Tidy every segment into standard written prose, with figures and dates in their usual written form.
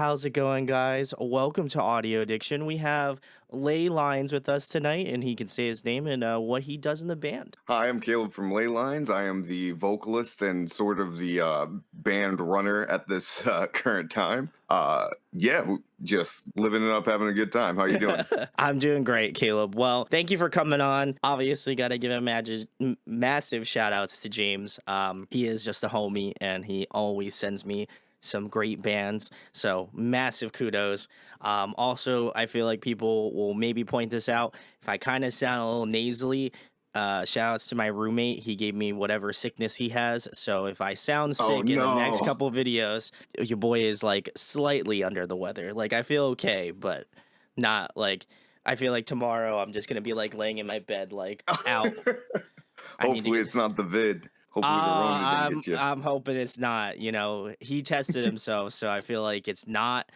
how's it going, guys? Welcome to Audio Addiction. We have Laylines with us tonight, and he can say his name and what he does in the band. Hi, I'm Caleb from Laylines. I am the vocalist and sort of the band runner at this current time. Just living it up, having a good time. How you doing? I'm doing great, Caleb. Well, thank you for coming on. Obviously, got to give a massive shout outs to James. He is just a homie, and he always sends me some great bands. So massive kudos. Also, I feel like people will maybe point this out. If I kind of sound a little nasally, shout outs to my roommate. He gave me whatever sickness he has. So if I sound Oh sick in the next no. couple videos, your boy is like slightly under the weather. Like I feel okay, but not like I feel like tomorrow I'm just gonna be like laying in my bed, like out. I need to Hopefully get. it's not the vid. Hopefully the Rona didn't I'm get you. I'm hoping it's not. He tested himself, so I feel like it's not.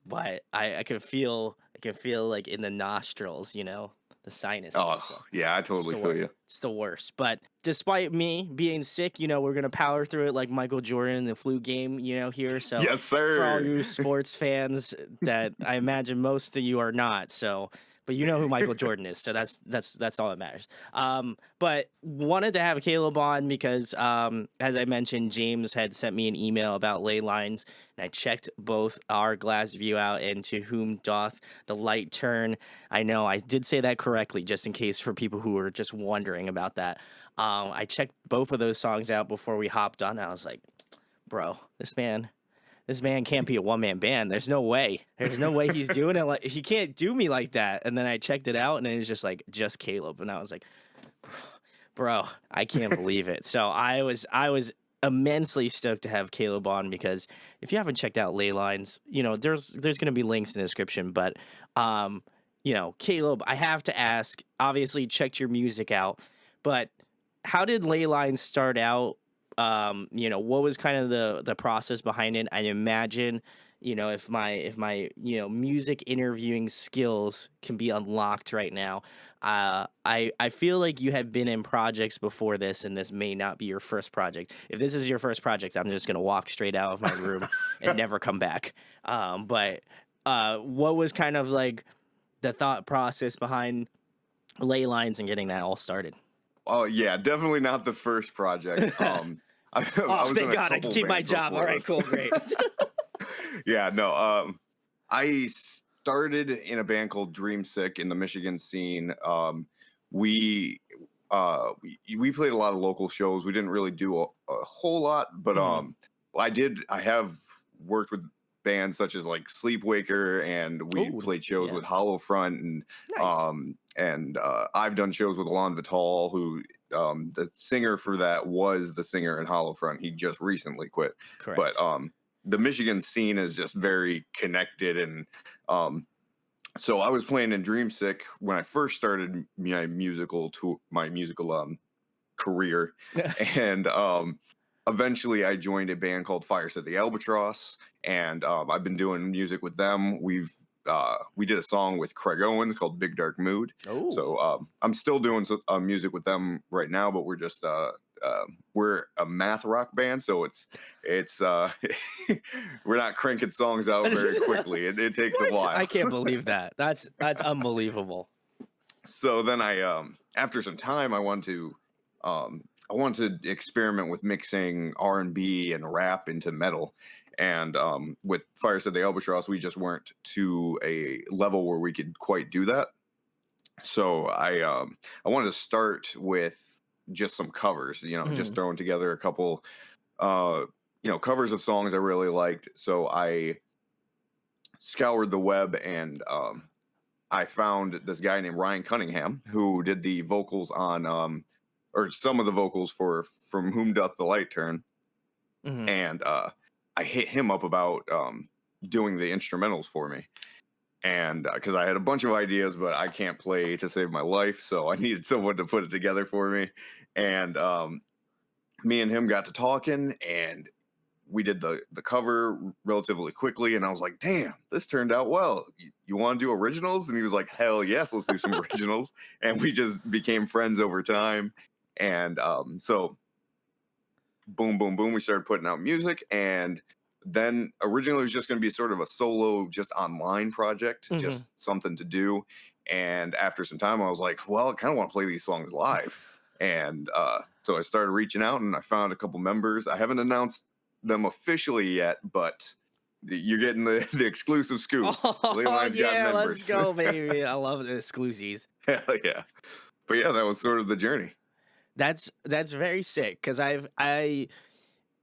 But I can feel like in the nostrils, the sinuses. So Oh yeah, I it's totally the feel worst. you. It's the worst. But despite me being sick, we're gonna power through it like Michael Jordan in the flu game, here. So Yes, for all sir. you sports fans that I imagine most of you are not, so but you know who Michael Jordan is, so that's all that matters. But wanted to have Caleb on because as I mentioned, James had sent me an email about ley lines, and I checked both our glass view out and to whom doth the light turn. I know I did say that correctly, just in case for people who were just wondering about that. I checked both of those songs out before we hopped on. And I was like, bro, this man can't be a one-man band. There's no way. There's no way he's doing it. Like he can't do me like that. And then I checked it out, and it was just Caleb. And I was like, bro, I can't believe it. So I was immensely stoked to have Caleb on because if you haven't checked out Laylines, there's gonna be links in the description. But Caleb, I have to ask. Obviously, checked your music out, but how did Laylines start out? What was kind of the process behind it? I imagine, if my music interviewing skills can be unlocked right now. I feel like you have been in projects before this, and this may not be your first project. If this is your first project, I'm just gonna walk straight out of my room and never come back. But what was kind of like the thought process behind ley lines and getting that all started? Oh yeah, definitely not the first project. I Oh, was in thank a God I can couple keep my bands job. All before right, this. cool, great. Yeah, no. I started in a band called Dream Sick in the Michigan scene. We we played a lot of local shows. We didn't really do a whole lot, but Mhm. I did. I have worked with bands such as like Sleepwaker, and we Oh, played shows yeah, with Hollow Front, nice, and I've done shows with Alon Vital, who the singer for that was the singer in Hollow Front. He just recently quit, but correct. the Michigan scene is just very connected, and um, so I was playing in Dreamsick when I first started my musical career, and eventually I joined a band called Fire Said the Albatross, and I've been doing music with them. We did a song with Craig Owens called Big Dark Mood, Oh, so I'm still doing music with them right now, but we're a math rock band, so it's we're not cranking songs out very quickly. It takes a what? I while. can't believe that. That's unbelievable. So then I after some time I wanted to experiment with mixing R&B and rap into metal. And with Fire Said the Albatross, we just weren't to a level where we could quite do that. So I wanted to start with just some covers, just Mhm. throwing together a couple uh covers of songs I really liked. So I scoured the web, and I found this guy named Ryan Cunningham who did the vocals on or some of the vocals for From Whom Doth the Light Turn, Mhm. and I hit him up about doing the instrumentals for me, and because I had a bunch of ideas, but I can't play to save my life, so I needed someone to put it together for me, and me and him got to talking, and we did the cover relatively quickly, and I was like, damn, this turned out well. You want to do originals? And he was like, hell yes, let's do some originals. And we just became friends over time, and so boom boom boom, we started putting out music, and Then originally it was just going to be sort of a solo, just online project, Hmm. just something to do. And after some time, I was like, well, I kind of want to play these songs live. And so I started reaching out and I found a couple members. I haven't announced them officially yet, but you're getting the exclusive scoop. Oh Laylines got yeah, let's members. go, baby. I love the exclusives. Hell yeah. But yeah, that was sort of the journey. That's very sick because I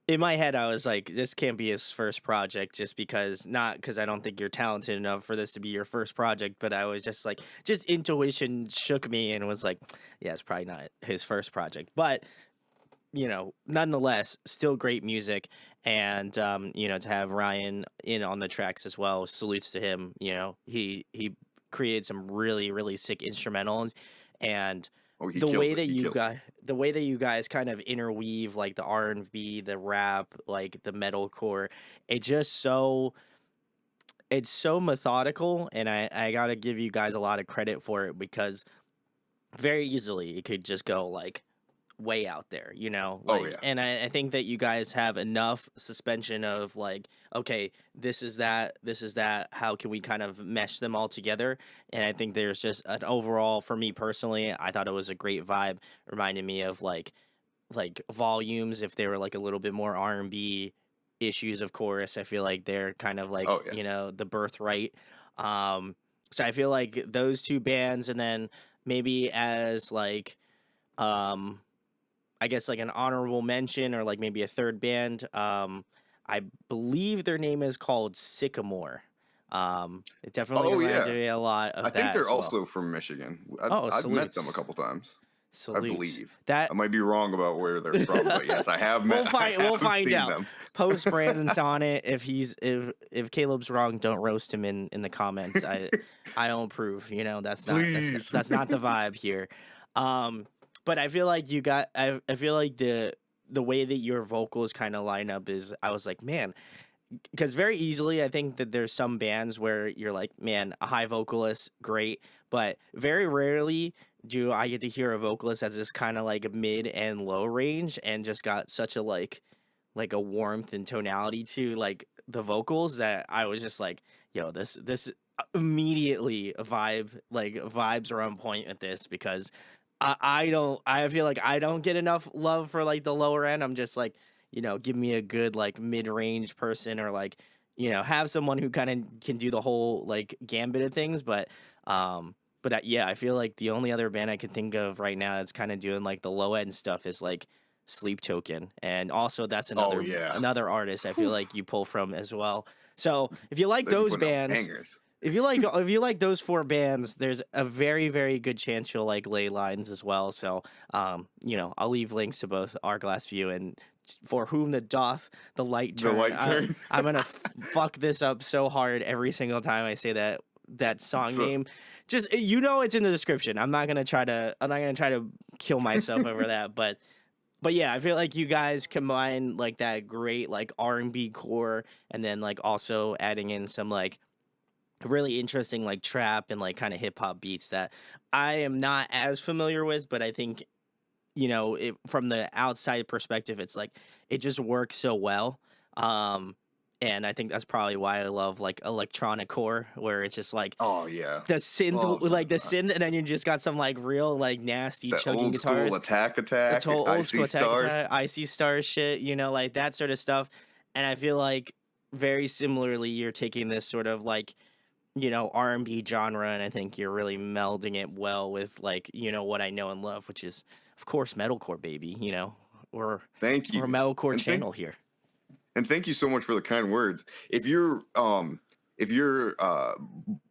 in my head I was like, this can't be his first project just because not because I don't think you're talented enough for this to be your first project, but I was just like, just intuition shook me and was like, yeah, it's probably not his first project, but nonetheless, still great music. And, to have Ryan in on the tracks as well, salutes to him. He created some really, really sick instrumentals. And Oh, he the kills way it. that He you kills it. guys, the way that you guys kind of interweave like the R&B, the rap, like the metalcore, it just it's so methodical. And I got to give you guys a lot of credit for it because very easily it could just go like way out there, Oh, like, yeah. and I think that you guys have enough suspension of like, okay, this is that, how can we kind of mesh them all together? And I think there's just an overall, for me personally, I thought it was a great vibe, reminded me of like volumes if they were like a little bit more R&B issues. Of course, I feel like they're kind of like, Oh, yeah. the birthright. um so I feel like those two bands, and then maybe as like, um I guess like an honorable mention or like maybe a third band. I believe their name is called Sycamore. It definitely Oh, reminded yeah. me a lot I of think that they're as well. also from Michigan. Oh, I've met them a salutes, couple times. I salutes. believe. I That might be wrong about where they're from, but yes, I have met. we'll I find we'll have find seen out. them. Post Brandon's on it. If Caleb's wrong, don't roast him in the comments. I don't approve. Please. That's not the vibe here. Um, but I feel like I feel like the way that your vocals kind of line up is, I was like, man, because very easily I think that there's some bands where you're like, man, a high vocalist, great, but very rarely do I get to hear a vocalist that's just kind of like mid and low range and just got such a like a warmth and tonality to like the vocals that I was just like, yo, this immediately a vibe, like vibes are on point with this because I feel like I don't get enough love for like the lower end. I'm just like, give me a good like mid-range person, or like, have someone who kind of can do the whole like gambit of things. But yeah, I feel like the only other band I can think of right now that's kind of doing like the low end stuff is like Sleep Token, and also that's Oh, another yeah. another artist I feel Whew. like you pull from as well. So if you like They be those putting out bands, bangers. if you like those four bands, there's a very, very good chance you'll like Laylines as well. So I'll leave links to both Our Glass View and For Whom the Doth the Light The Turn. light turn. I'm gonna fuck this up so hard every single time I say that song So, name. Just it's in the description. I'm not gonna try to kill myself over that, but yeah, I feel like you guys combine like that great like R&B core, and then like also adding in some like really interesting like trap and like kind of hip hop beats that I am not as familiar with, but I think it from the outside perspective, it's like it just works so well. Um, and I think that's probably why I love like electronic core, where it's just like oh, yeah. the synth, Love like the that. synth, and then you just got some like real like nasty That chugging old school guitars. attack The attack, total old school icy Attack stars. Attack, Icy Star shit, like that sort of stuff. And I feel like very similarly, you're taking this sort of like, R&B genre, and I think you're really melding it well with like, what I know and love, which is of course metalcore, baby. We're Thank we're a you. metalcore And thank channel here. and thank you so much for the kind words. If your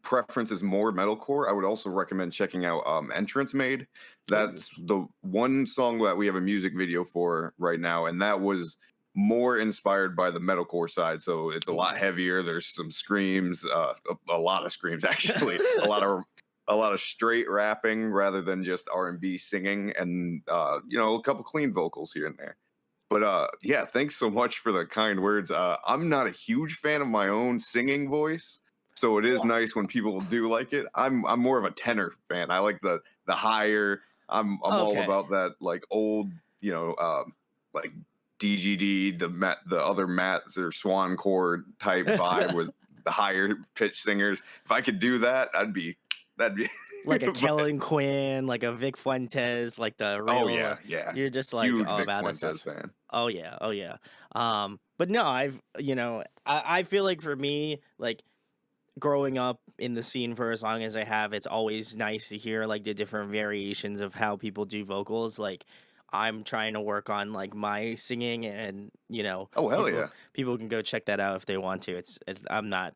preference is more metalcore, I would also recommend checking out Entrance Made. Ooh. That's the one song that we have a music video for right now, and that was more inspired by the metalcore side. So it's a lot Ooh. heavier. There's some screams, a lot of screams actually, a lot of straight rapping rather than just R&B singing, and a couple clean vocals here and there. But yeah, thanks so much for the kind words. I'm not a huge fan of my own singing voice, so it is Wha- nice when people do like it. I'm more of a tenor fan. I like the higher. I'm all Okay. about that like old, like DGD, the other mats or swan chord type vibe with the higher pitch singers. If I could do that, that'd be. Like a But Kellen Quinn, like a Vic Fuentes, like the oh real. yeah, yeah, You're just like huge all Vic about that Fuentes stuff. fan. Oh yeah, oh yeah. But no, I feel like for me, like growing up in the scene for as long as I have, it's always nice to hear like the different variations of how people do vocals. Like I'm trying to work on like my singing, and Oh hell people yeah, people can go check that out if they want to. It's I'm not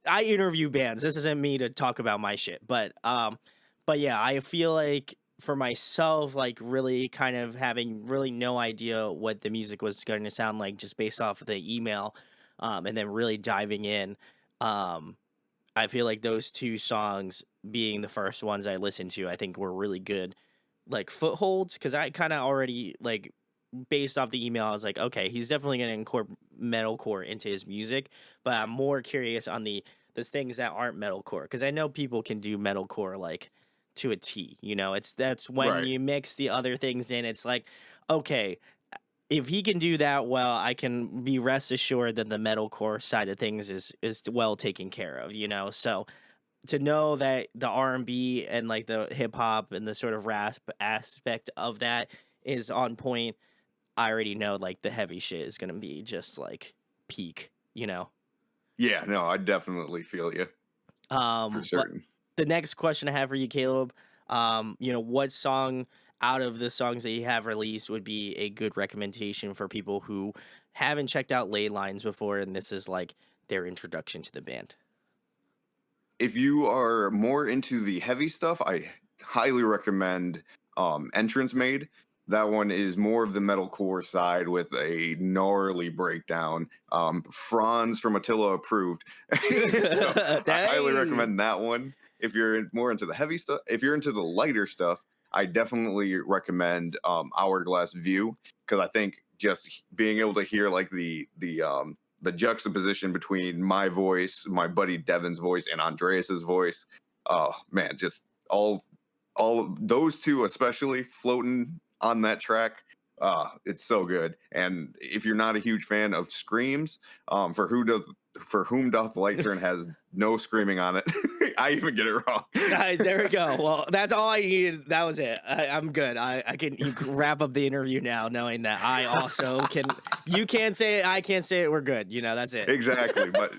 I interview bands. This isn't me to talk about my shit, but yeah, I feel like for myself, like really kind of having really no idea what the music was going to sound like just based off of the email, and then really diving in. Um, I feel like those two songs being the first ones I listened to, I think were really good, like footholds, because I kind of already like based off the email, I was like, okay, he's definitely going to incorporate metalcore into his music, but I'm more curious on the things that aren't metalcore because I know people can do metalcore like to a T. That's when right. you mix the other things in. It's like, okay, if he can do that well, I can be rest assured that the metalcore side of things is well taken care of. So to know that the R&B and like the hip hop and the sort of rasp aspect of that is on point, I already know like the heavy shit is gonna be just like peak. Yeah, no, I definitely feel you for But certain. the next question I have for you, Caleb, what song out of the songs that you have released would be a good recommendation for people who haven't checked out Laylines before, and this is like their introduction to the band? If you are more into the heavy stuff, I highly recommend Entrance Made. That one is more of the metalcore side with a gnarly breakdown. Franz from Attila approved. So I highly Dang. recommend that one. If you're more into the heavy stuff, if you're into the lighter stuff, I definitely recommend Hourglass View, because I think just being able to hear like the juxtaposition between my voice, my buddy Devin's voice, and Andreas's voice. Oh man, just all of those two especially floating on that track. It's so good. And if you're not a huge fan of screams, for whom doth light turn has no screaming on it. I even get it wrong. There we go. Well, that's all I needed. That was it. I'm good. I can you can wrap up the interview now, knowing that I also can. You can't say it. I can't say it. We're good. That's it. Exactly. But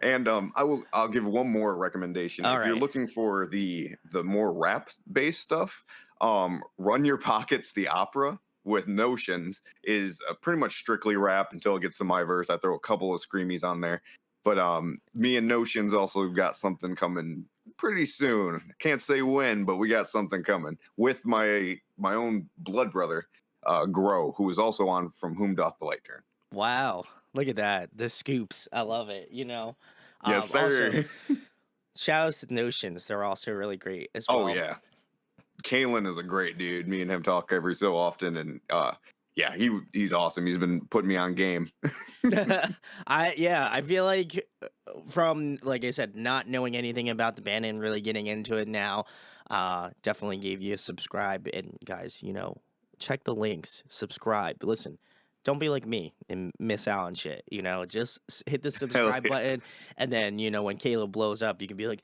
and I'll give one more recommendation. All If you're right. looking for the more rap based stuff, Run Your Pockets the opera with Notions is pretty much strictly rap until it gets to my verse. I throw a couple of screamies on there. But me and Notions also got something coming pretty soon. Can't say when, but we got something coming with my own blood brother, Grow, who is also on From Whom Doth the Light Turn. Wow. Look at that. The scoops. I love it. Yes, Also, sir. shout outs to Notions. They're also really great as Oh well. yeah, Kalen is a great dude. Me and him talk every so often, and yeah, he's awesome. He's been putting me on game. I feel like from like I said, not knowing anything about the band and really getting into it now, definitely gave you a subscribe. And guys, check the links, subscribe, listen. Don't be like me and miss out on shit. Just hit the Hell subscribe yeah. button, and then when Caleb blows up, you can be like,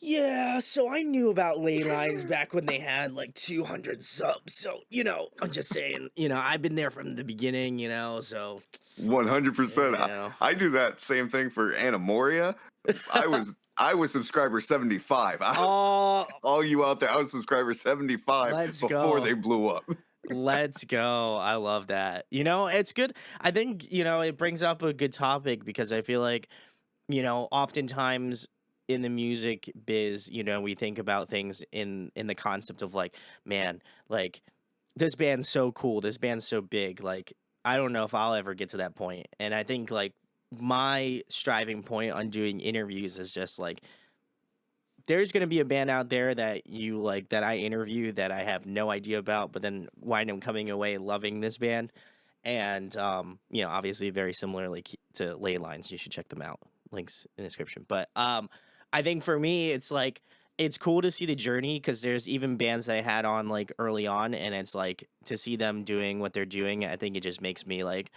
yeah, so I knew about ley lines back when they had like 200 subs. So, I'm just saying, I've been there from the beginning, so, 100%. you know. I do that same thing for Anamoria. I was subscriber 75. Oh, All you out there, I was subscriber 75 let's before go. they blew up. Let's go. I love that. It's good. I think, it brings up a good topic because I feel like, oftentimes in the music biz, we think about things in the concept of like, man, like this band's so cool, this band's so big, like I don't know if I'll ever get to that point. And I think like my striving point on doing interviews is just like there's going to be a band out there that you like that I interview that I have no idea about, but then wind up coming away loving this band. And obviously very similarly to Ley Lines. You should check them out. Links in the description. But I think for me, it's like it's cool to see the journey because there's even bands that I had on like early on, and it's like to see them doing what they're doing. I think it just makes me like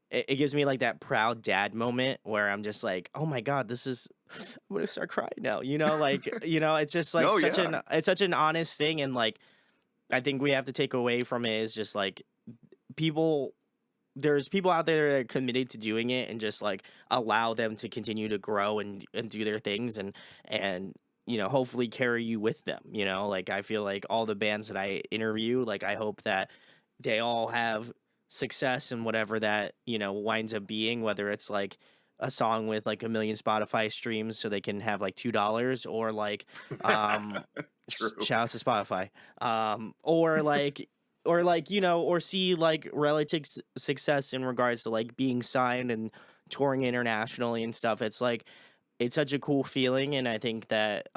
it gives me like that proud dad moment where I'm just like, oh my god, this is I'm gonna start crying now. Like it's just like No, yeah. it's such an honest thing, and like I think we have to take away from it is just like people there's people out there that are committed to doing it and just like allow them to continue to grow and do their things and hopefully carry you with them. Like I feel like all the bands that I interview, like I hope that they all have success in whatever that winds up being, whether it's like a song with like a million Spotify streams so they can have like $2, or like um True. shout out to Spotify, or see like relative success in regards to like being signed and touring internationally and stuff. It's like it's such a cool feeling, and I think that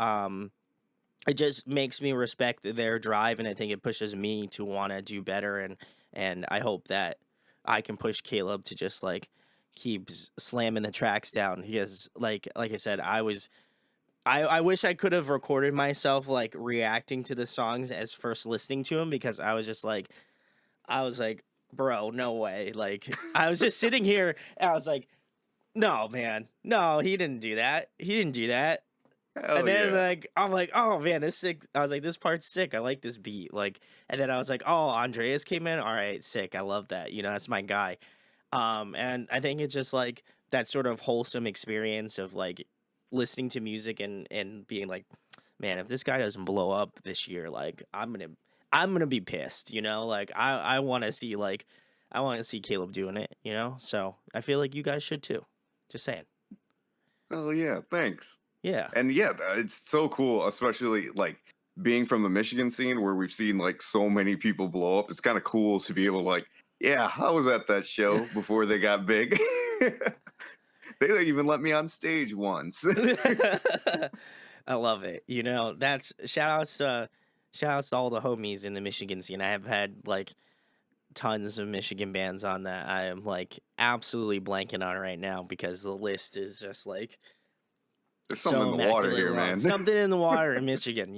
it just makes me respect their drive, and I think it pushes me to want to do better, and I hope that I can push Caleb to just like keeps slamming the tracks down. Because like I said, I wish I could have recorded myself like reacting to the songs as first listening to them, because I was like, bro, no way. Like I was just sitting here and I was like, no, man, no, he didn't do that. He didn't do that. And Hell then yeah. like I'm like, oh man, this sick. I was like, this part's sick. I like this beat. Like, and then I was like, oh, Andreas came in. All right, sick. I love that. That's my guy. And I think it's just like that sort of wholesome experience of like listening to music and being like, man, if this guy doesn't blow up this year, like I'm gonna be pissed. Like I want to see Caleb doing it. So I feel like you guys should too. Just saying. Oh yeah, thanks. Yeah. And yeah, it's so cool, especially like being from the Michigan scene where we've seen like so many people blow up. It's kind of cool to be able to like, yeah, I was at that show before they got big. They even let me on stage once. I love it. That's shout outs to all the homies in the Michigan scene. I have had like tons of Michigan bands on that I am like absolutely blanking on right now because the list is just like There's something in so the water immaculately here, long. man. Something in the water in Michigan.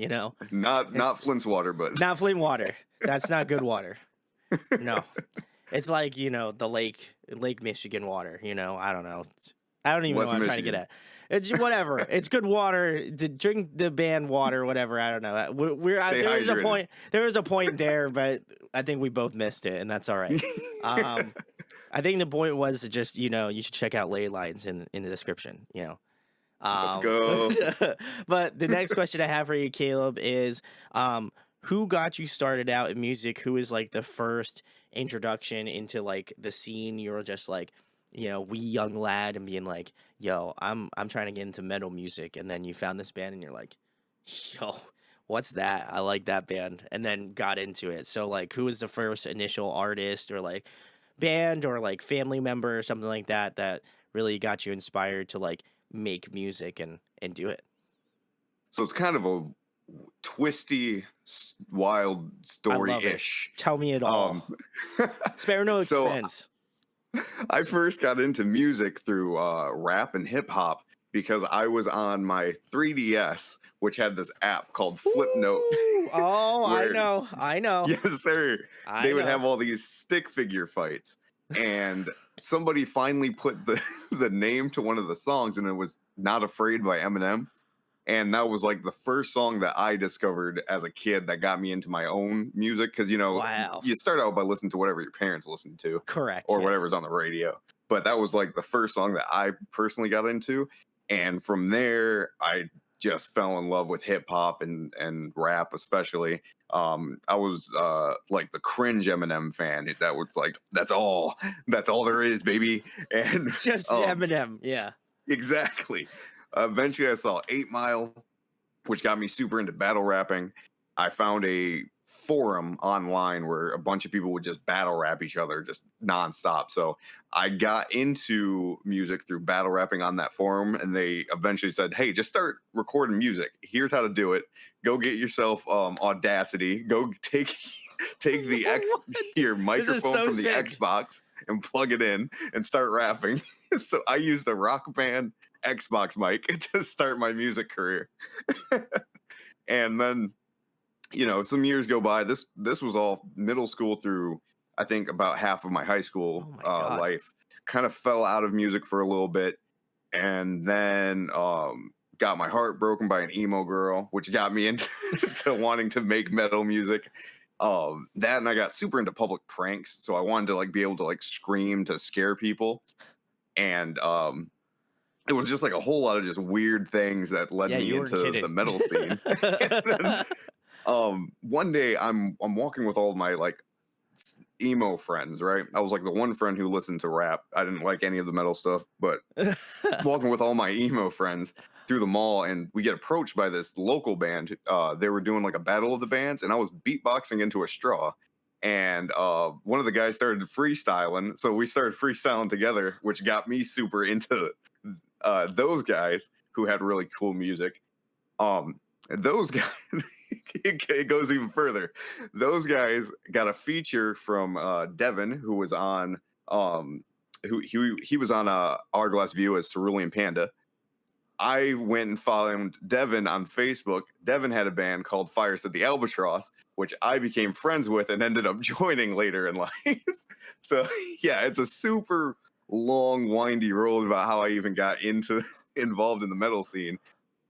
Not It's Flint's water, but not Flint water. That's not good water. No. It's like, the Lake Michigan water, I don't know. I don't even know West what I'm trying to get Michigan. at. It's whatever. It's good water. To drink the band water, whatever. I don't know. Stay There was a hydrated. point. There was a point there, but I think we both missed it, and that's all right. Um, I think the point was to just you should check out Laylines in the description. Let's Um, go. but the next question I have for you, Caleb, is who got you started out in music? Who is like the first introduction into like the scene? You were just like, wee young lad and being like, yo, I'm trying to get into metal music, and then you found this band and you're like, yo, what's that? I like that band, and then got into it. So like, who was the first initial artist or like band or like family member or something like that that really got you inspired to like make music and do it? So it's kind of a twisty, wild I love it. story-ish. Tell me it Um, all. Spare no so expense. I first got into music through rap and hip hop because I was on my 3DS, which had this app called Flipnote, Ooh, oh, I where know. I know. yes, sir, I they would know. have all these stick figure fights, and somebody finally put the the name to one of the songs, and it was "Not Afraid" by Eminem. And that was like the first song that I discovered as a kid that got me into my own music. Because, Wow. you start out by listening to whatever your parents listen to Correct. or Yeah. whatever's on the radio. But that was like the first song that I personally got into. And from there, I just fell in love with hip hop and rap, especially. I was like the cringe Eminem fan. That was like, that's all there is, baby. And Just um, Eminem. Yeah. exactly. Eventually, I saw 8 Mile, which got me super into battle rapping. I found a forum online where a bunch of people would just battle rap each other just nonstop. So I got into music through battle rapping on that forum, and they eventually said, "Hey, just start recording music. Here's how to do it. Go get yourself Audacity. Go take the What? your This is microphone so from the sick. Xbox and plug it in and start rapping." So I used a Rock Band Xbox mic to start my music career. And then, some years go by. This was all middle school through, I think, about half of my high Oh school my god. life. Kind of fell out of music for a little bit, and then got my heart broken by an emo girl, which got me into to wanting to make metal music. That, and I got super into public pranks, so I wanted to like be able to like scream to scare people, and it was just like a whole lot of just weird things that led Yeah, me you weren't into the kidding. metal scene. And then one day I'm walking with all my like emo friends, right? I was like the one friend who listened to rap. I didn't like any of the metal stuff, but walking with all my emo friends through the mall, and we get approached by this local band. They were doing like a battle of the bands, and I was beatboxing into a straw. And one of the guys started freestyling, so we started freestyling together, which got me super into those guys who had really cool music. Those guys, it goes even further. Those guys got a feature from Devin, who was on he was on Hourglass View as Cerulean Panda. I went and followed Devin on Facebook. Devin had a band called Fires at the Albatross, which I became friends with and ended up joining later in life. So yeah, it's a super long, windy road about how I even got into involved in the metal scene.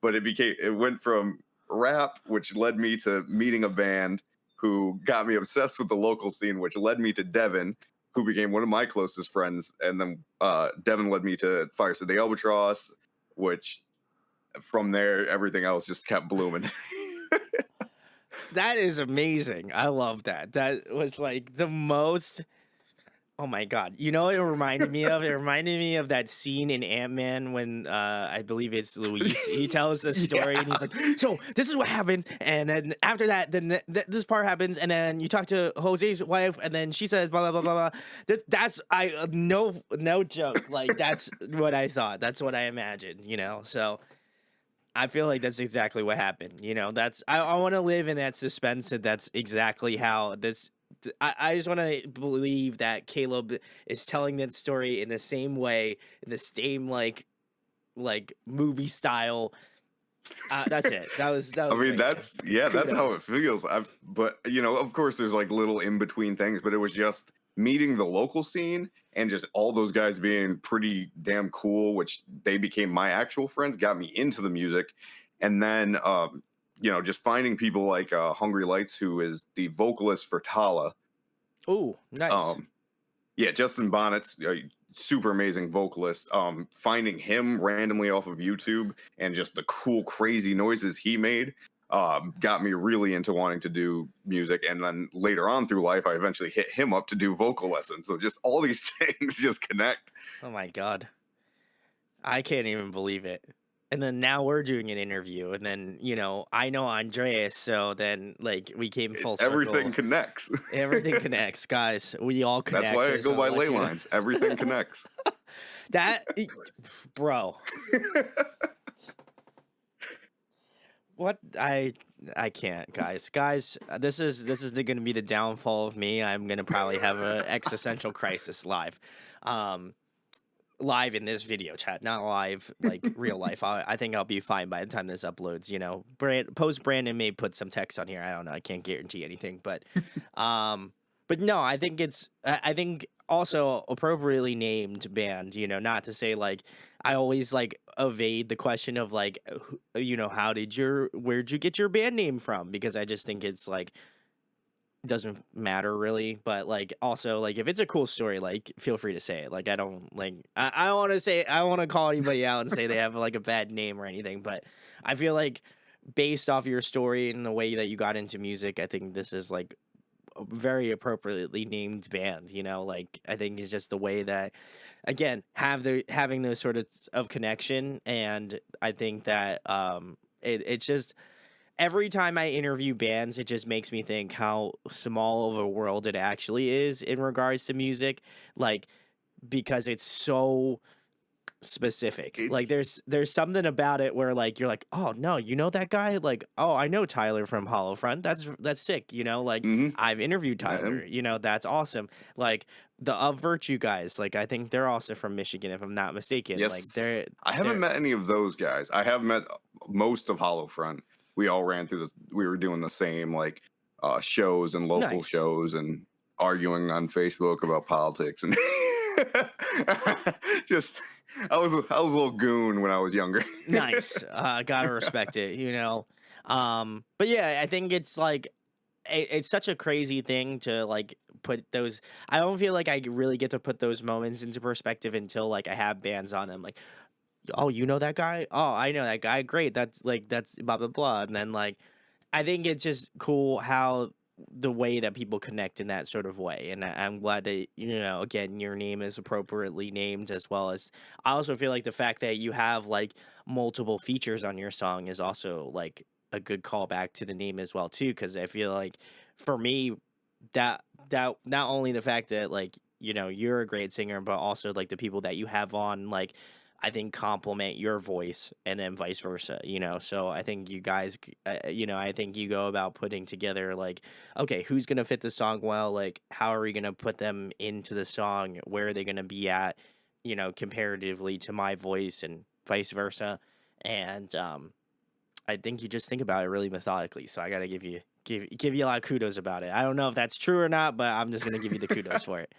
But it went from rap, which led me to meeting a band who got me obsessed with the local scene, which led me to Devin, who became one of my closest friends. And then Devin led me to Fires at the Albatross, which from there, everything else just kept blooming. That is amazing. I love that. That was like the most. Oh my god. You know what it reminded me of? It reminded me of that scene in Ant-Man when I believe it's Luis. He tells the story and he's Yeah. like, "So, this is what happened." And then after that, then this part happens and then you talk to Jose's wife and then she says blah blah blah blah blah. That's no joke. Like that's what I thought. That's what I imagined, you know. So, I feel like that's exactly what happened. You know, I want to live in that suspense that that's exactly how this. I just want to believe that Caleb is telling that story in the same way, in the same like movie style. That's it. That I was mean, great, man. that's how Kudos. it feels. But of course, there's like little in between things. But it was just meeting the local scene and just all those guys being pretty damn cool, which they became my actual friends, got me into the music, and then just finding people like Hungry Lights, who is the vocalist for Tala. Ooh, nice. Um, yeah, Justin Bonnet's a super amazing vocalist. Finding him randomly off of YouTube and just the cool, crazy noises he made got me really into wanting to do music. And then later on through life, I eventually hit him up to do vocal lessons. So just all these things just connect. Oh my god, I can't even believe it. And then now we're doing an interview, and then I know Andreas, so then like we came full Everything circle. connects. Everything connects, guys. We all That's connect. why I I just go want by to let you know Laylines. Everything connects. that, bro. What I can't, guys. Guys, this is going to be the downfall of me. I'm going to probably have a existential crisis live. Um, live in this video chat, not live like real life. I think I'll be fine by the time this uploads. Brandon may put some text on here. I don't know. I can't guarantee anything, um, but no, I think I think also appropriately named band. Not to say like I always like evade the question of like where'd you get your band name from, because I just think it's like doesn't matter really, but like also like if it's a cool story, like feel free to say it. Like I don't want to say, I don't want to call anybody out and say they have like a bad name or anything, but I feel like based off your story and the way that you got into music, I think this is like a very appropriately named band. Like I think it's just the way that again having those sort of connection, and I think that it's just every time I interview bands, it just makes me think how small of a world it actually is in regards to music. Like, because it's so specific. Like, it's there's something about it where like you're like, oh no, you know that guy? Like, oh, I know Tyler from Hollow Front. That's sick. Like mhm. I've interviewed Tyler. Um, That's awesome. Like the Of Virtue guys. Like I think they're also from Michigan, if I'm not mistaken. Like yes, I haven't they're met any of those guys. I have met most of Hollow Front. we all ran through this. We were doing the same like shows and local Nice. shows and arguing on Facebook about politics and just I was a little goon when I was younger. Nice. Gotta respect it, you know. But yeah, I think it's like it's such a crazy thing to like put those. I don't feel like I really get to put those moments into perspective until like I have bands on them. Like, oh, you know that guy? Oh, I know that guy. Great. That's blah blah blah. And then like I think it's just cool how the way that people connect in that sort of way. And I'm glad that, you know, again, your name is appropriately named, as well as I also feel like the fact that you have like multiple features on your song is also like a good callback to the name as well too. Cause I feel like for me, that not only the fact that like, you know, you're a great singer, but also like the people that you have on, like I think complement your voice and then vice versa, you know? So I think you guys, you know, I think you go about putting together like, okay, who's going to fit the song well? Like, how are we going to put them into the song? Where are they going to be at, you know, comparatively to my voice and vice versa? And I think you just think about it really methodically. So I got to give you a lot of kudos about it. I don't know if that's true or not, but I'm just going to give you the kudos for it.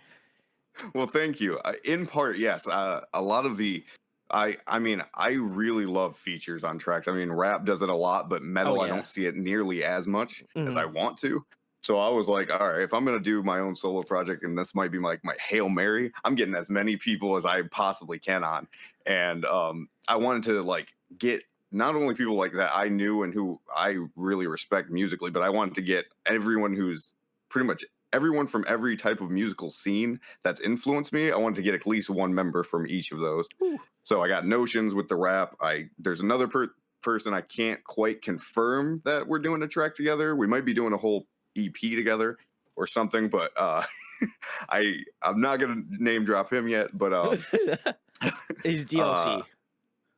Well, thank you. In part, yes. A lot of the, I mean, I really love features on tracks. I mean, rap does it a lot, but Oh metal, I yeah. don't see it nearly as much as I Hmm. want to. So I was like, all right, if I'm gonna do my own solo project, and this might be like my Hail Mary, I'm getting as many people as I possibly can on. And I wanted to like get not only people like that I knew and who I really respect musically, but I wanted to get everyone who's pretty much everyone from every type of musical scene that's influenced me. I wanted to get at least one member from each of those. Ooh. So I got Notions with the rap. There's another person I can't quite confirm that we're doing a track together. We might be doing a whole EP together or something, but I'm not gonna name drop him yet. But Is uh DLC.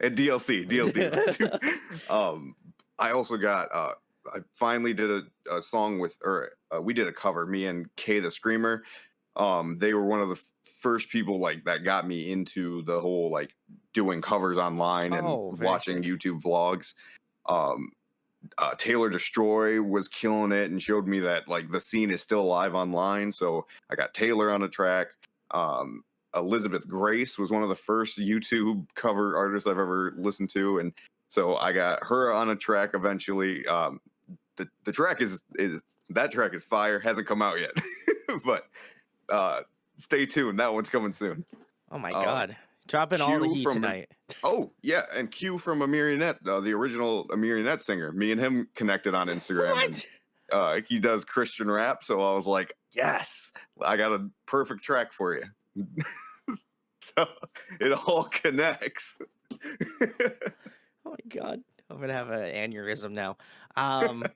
and DLC. um, I also got. I finally did a song with, or we did a cover. Me and Kay the Screamer. They were one of the first people like that got me into the whole like doing covers online and Oh, very watching sick. YouTube vlogs. Um, Taylor Destroy was killing it and showed me that like the scene is still alive online. So I got Taylor on a track. Um, Elizabeth Grace was one of the first YouTube cover artists I've ever listened to, and so I got her on a track eventually. The track is that track is fire. Hasn't come out yet, but uh, stay tuned. That one's coming soon. Oh my Um, god. Dropping all the Q heat from tonight. Oh yeah, and Q from a Marionette, the original a Marionette singer. Me and him connected on Instagram, and What? he does Christian rap. So I was like, yes, I got a perfect track for you. So it all connects. Oh my god. I'm gonna have an aneurysm now. Um,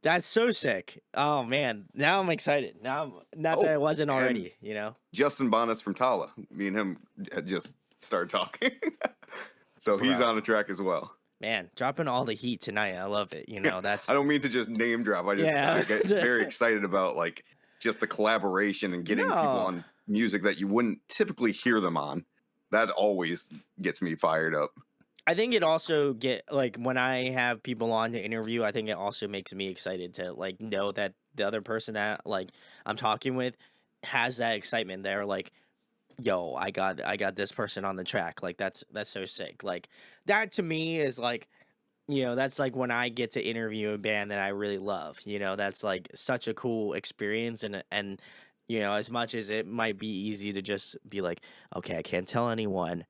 that's so sick. Oh man. Now I'm excited. Now not that I Oh, wasn't and already, you know? Justin Bonnets from Tala. Me and him had just started talking. So he's Bro. on the track as well. Man, dropping all the heat tonight. I love it. You Yeah, know, that's I don't mean to just name drop. I yeah. get very excited about like just the collaboration and getting people No. on music that you wouldn't typically hear them on. That always gets me fired up. I think it also get like when I have people on to interview, I think it also makes me excited to like know that the other person that like I'm talking with has that excitement. They're like, yo, I got this person on the track. Like that's so sick. Like that to me is like, you know, that's like when I get to interview a band that I really love. You know, that's like such a cool experience, and you know, as much as it might be easy to just be like, okay, I can't tell anyone,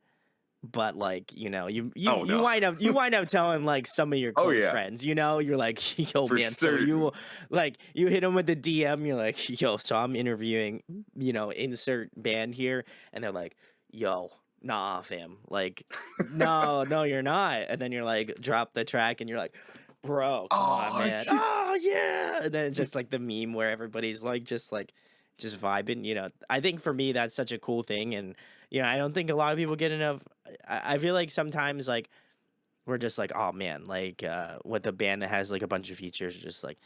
but like, you know, Oh no. you wind up telling like some of your Oh close yeah, friends, you know, you're like, yo, for man, so you certain. like you hit them with the DM, you're like, yo, so I'm interviewing, you know, insert band here, and they're like, yo, nah, fam, like, no, no, you're not, and then you're like, drop the track, and you're like, bro, come on, Oh, man, oh yeah, and then it's just like the meme where everybody's like just vibing, you know. I think for me that's such a cool thing, and you know, I don't think a lot of people get enough. I feel like sometimes like we're just like, oh man, like with a band that has like a bunch of features, just like,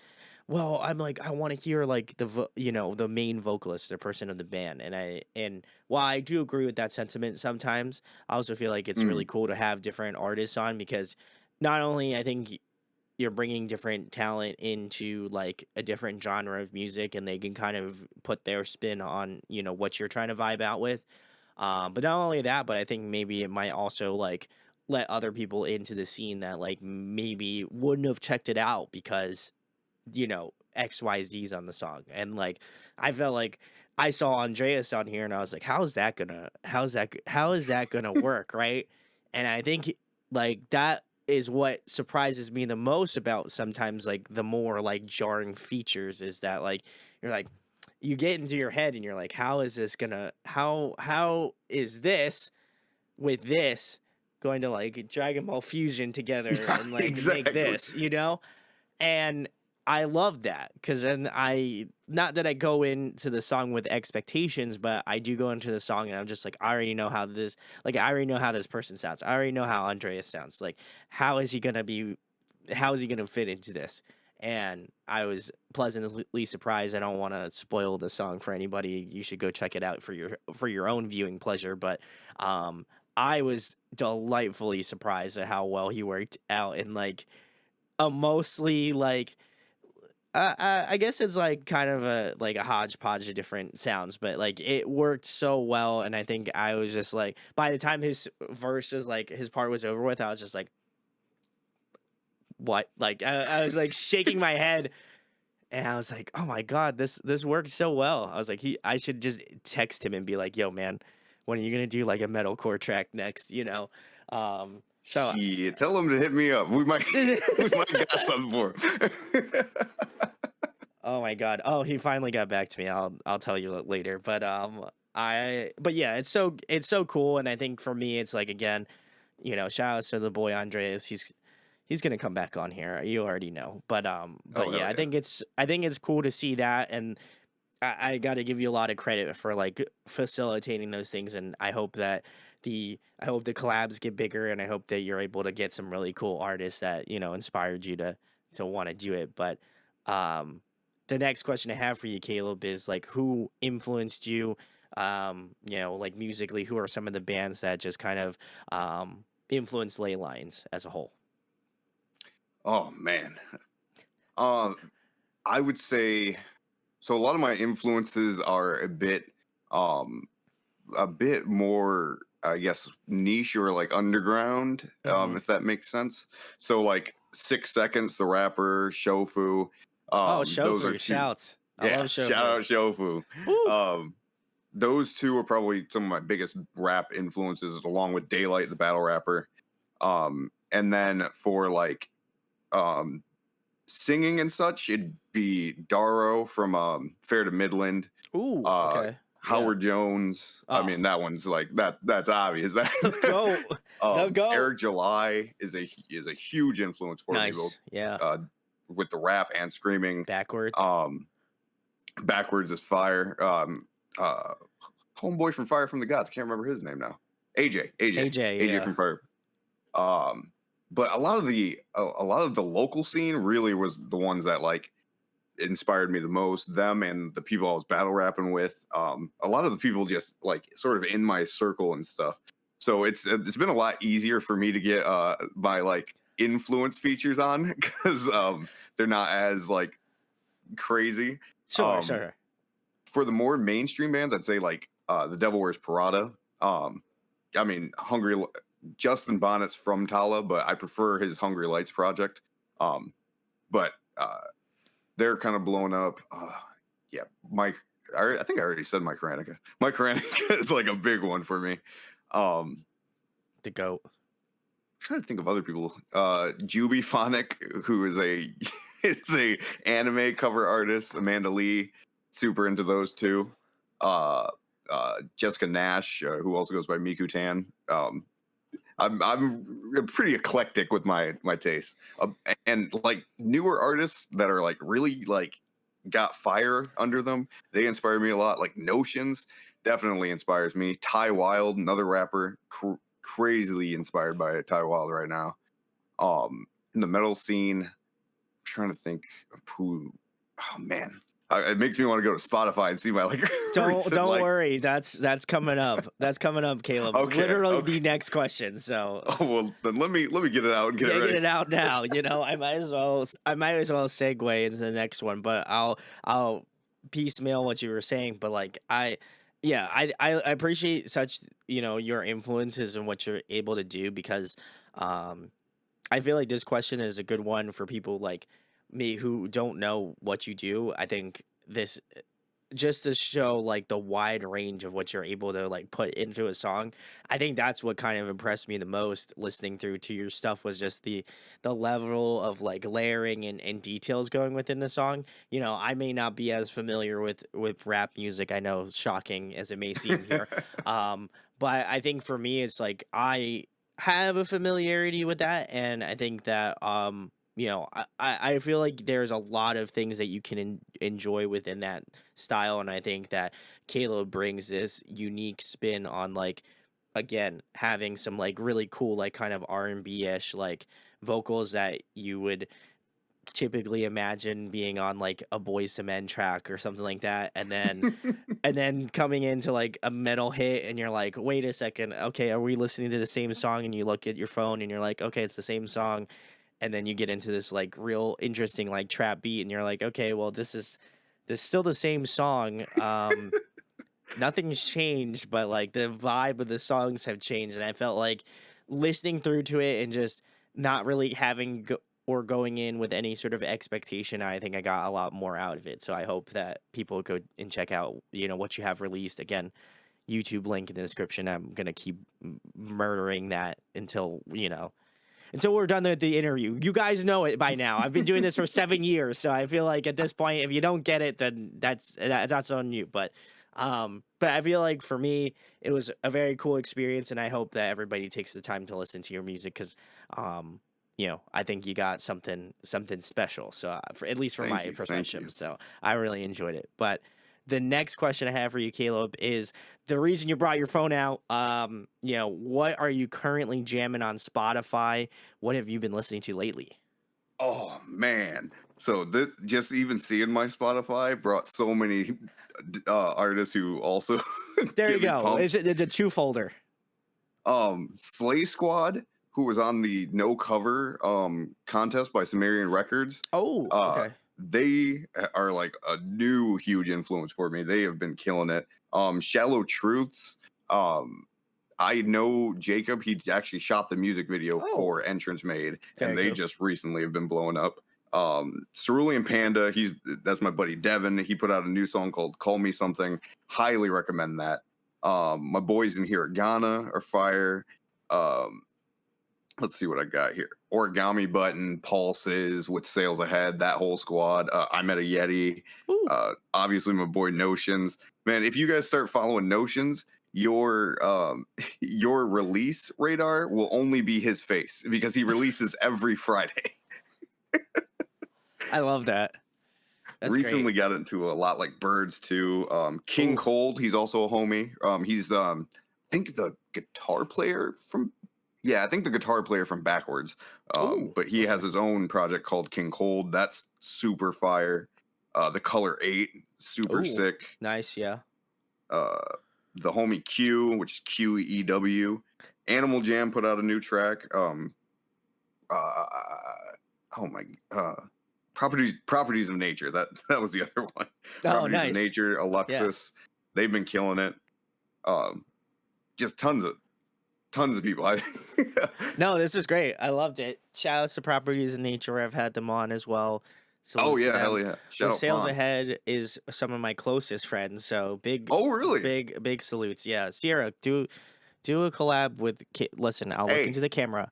well, I'm like, I want to hear like you know, the main vocalist, the person of the band, and while I do agree with that sentiment, sometimes I also feel like it's really mm, cool to have different artists on because not only I think. you're bringing different talent into like a different genre of music, and they can kind of put their spin on, you know, what you're trying to vibe out with. But not only that, but I think maybe it might also like let other people into the scene that like maybe wouldn't have checked it out because, you know, XYZ's on the song. And like I felt like I saw Andreas on here and I was like, how is that gonna work, right? And I think like that is what surprises me the most about sometimes like the more like jarring features is that like you're like you get into your head and you're like, how is this gonna how is this with this going to like Dragon Ball Fusion together and like make Exactly. this, you know? And I love that because then I not that I go into the song with expectations, but I do go into the song and I'm just like, I already know how this like I already know how this person sounds. I already know how Andreas sounds. Like, how is he gonna be how is he gonna fit into this? And I was pleasantly surprised. I don't want to spoil the song for anybody. You should go check it out for your own viewing pleasure. But um I was delightfully surprised at how well he worked out and like a mostly like I guess it's like kind of a hodgepodge of different sounds, but like it worked so well, and I think I was just like by the time his verse was like his part was over with, I was just like, what? Like I was like shaking my head, and I was like, oh my god, this worked so well. I was like, I should just text him and be like, yo man, when are you gonna do like a metalcore track next? You know, so Shit, tell him to hit me up. We might we might got something for him. oh my god. Oh, he finally got back to me. I'll tell you later. But yeah, it's so cool and I think for me it's like again, you know, shout outs to the boy Andreas. He's going to come back on here. You already know. But Oh yeah, hell yeah. I think it's cool to see that and I got to give you a lot of credit for like facilitating those things and I hope the collabs get bigger and I hope that you're able to get some really cool artists that, you know, inspired you to want to do it. But um the next question I have for you, Caleb, is like who influenced you you know, like musically, who are some of the bands that just kind of influenced ley lines as a whole? Oh man. Um, I would say so. A lot of my influences are um, a bit more, I guess, niche or like underground, Hmm. if that makes sense. So like 6 Seconds, the rapper, Shofu, Oh, those are Chauffeur, two. shouts. I Yeah, love shout Chauffeur. out Shofu. Woo! Um, those two are probably some of my biggest rap influences, along with Daylight, the battle rapper. And then for like um singing and such, it'd be Darrow from Fair to Midland, Ooh, uh okay. Yeah. Howard Jones. I Oh, mean, that one's like that's obvious. the That goat. The goat. Eric July is a huge influence for me, both Nice. Yeah. uh with the rap and screaming. Backwards. Um Backwards is fire. Uh Homeboy from Fire from the Gods. I can't remember his name now. AJ, AJ yeah. from Fire. Um, but a lot of the local scene really was the ones that like inspired me the most. Them and the people I was battle rapping with. A lot of the people just like sort of in my circle and stuff. So it's been a lot easier for me to get my like influence features on because they're not as like crazy. Sure, Um, sure. for the more mainstream bands, I'd say like The Devil Wears Prada. I mean, Justin Bonnet's from Tala, but I prefer his Hungry Lights project. Um, but they're kind of blown up. Yeah, Mike. I think I already said Mike Ranica. Mike Ranica is like a big one for me. The goat. Trying to think of other people. Juby Phonic, who is a is a anime cover artist. Amanda Lee, super into those two. Uh, Jessica Nash, who also goes by Miku Tan. I'm pretty eclectic with my taste, and like newer artists that are like really like got fire under them. They inspire me a lot. Like Notions definitely inspires me. Ty Wild, another rapper, crazily inspired by Ty Wild right now. In the metal scene, I'm trying to think of who. Oh man, It makes me want to go to Spotify and see my like recent Don't like. worry. That's coming up. That's coming up, Caleb. Okay, Literally okay. the next question. So Oh well, then let me get it out and get it yeah, get ready. it out now. You know, I might as well segue into the next one, but I'll piecemeal what you were saying. But like yeah, I appreciate such, you know, your influences and what you're able to do because um I feel like this question is a good one for people like me who don't know what you do. I think this just to show like the wide range of what you're able to like put into a song. I think that's what kind of impressed me the most listening through to your stuff was just the level of like layering and details going within the song. You know, I may not be as familiar with rap music. I know, shocking as it may seem here. Um but I think for me it's like I have a familiarity with that, and I think that you know, I feel like there's a lot of things that you can enjoy within that style, and I think that Caleb brings this unique spin on like again having some like really cool like kind of R&B ish like vocals that you would typically imagine being on like a Boys to Men track or something like that, and then coming into like a metal hit and you're like, wait a second, okay, are we listening to the same song? And you look at your phone and you're like, okay, it's the same song, and then you get into this like real interesting like trap beat and you're like, okay, well this is still the same song. Nothing's changed, but like the vibe of the songs have changed, and I felt like listening through to it and just not really having or going in with any sort of expectation. I think I got a lot more out of it. So I hope that people go and check out, you know, what you have released. Again, YouTube link in the description. I'm gonna keep murdering that until, you know, until we're done with the interview. You guys know it by now. I've been doing this for 7 years, so I feel like at this point, if you don't get it, then that's on you. But I feel like for me, it was a very cool experience, and I hope that everybody takes the time to listen to your music because, you know, I think you got something special. So for at least from Thank my you, thank perspective, you. so I really enjoyed it. But the next question I have for you, Caleb, is the reason you brought your phone out. You know, what are you currently jamming on Spotify? What have you been listening to lately? Oh man. So this just even seeing my Spotify brought so many artists who also There you get me go. pumped. It's a two folder. Slay Squad, who was on the No Cover contest by Sumerian Records. Oh, Uh okay. they are like a new huge influence for me. They have been killing it. Shallow Truths. Um I know Jacob, he actually shot the music video Oh, for Entrance Made, and very they cool. just recently have been blowing up. Cerulean Panda, that's my buddy Devin. He put out a new song called Call Me Something. Highly recommend that. My boys in here at Ghana are fire. Um, let's see what I got here. Origami Button, Pulses, with Sales Ahead, that whole squad. I Met a Yeti. Ooh. Obviously my boy Notions. Man, if you guys start following Notions, your your release radar will only be his face because he releases every Friday. I love that. That's great. Recently got into a lot like Birds too. King Ooh. Cold, he's also a homie. He's I think the guitar player from I think the guitar player from Backwards. Ooh. But he has Okay. his own project called King Cold. That's super fire. The Color 8, super Ooh. sick. Nice. Yeah. Uh the homie Q, which is QEW. Animal Jam put out a new track. Uh oh my properties of nature. That was the other one. Oh, Properties of nice. nature, Yeah. Alexis. They've been killing it. Um just tons of people. I No, this is great. I loved it. Shout outs to Properties in Nature. I've had them on as well. Oh Salutes to yeah, hell them. yeah. Shout With out Sales Pond. Ahead is some of my closest friends. So Oh really? big salutes. Yeah. Sierra, do a collab with listen, I'll look into Hey, the camera.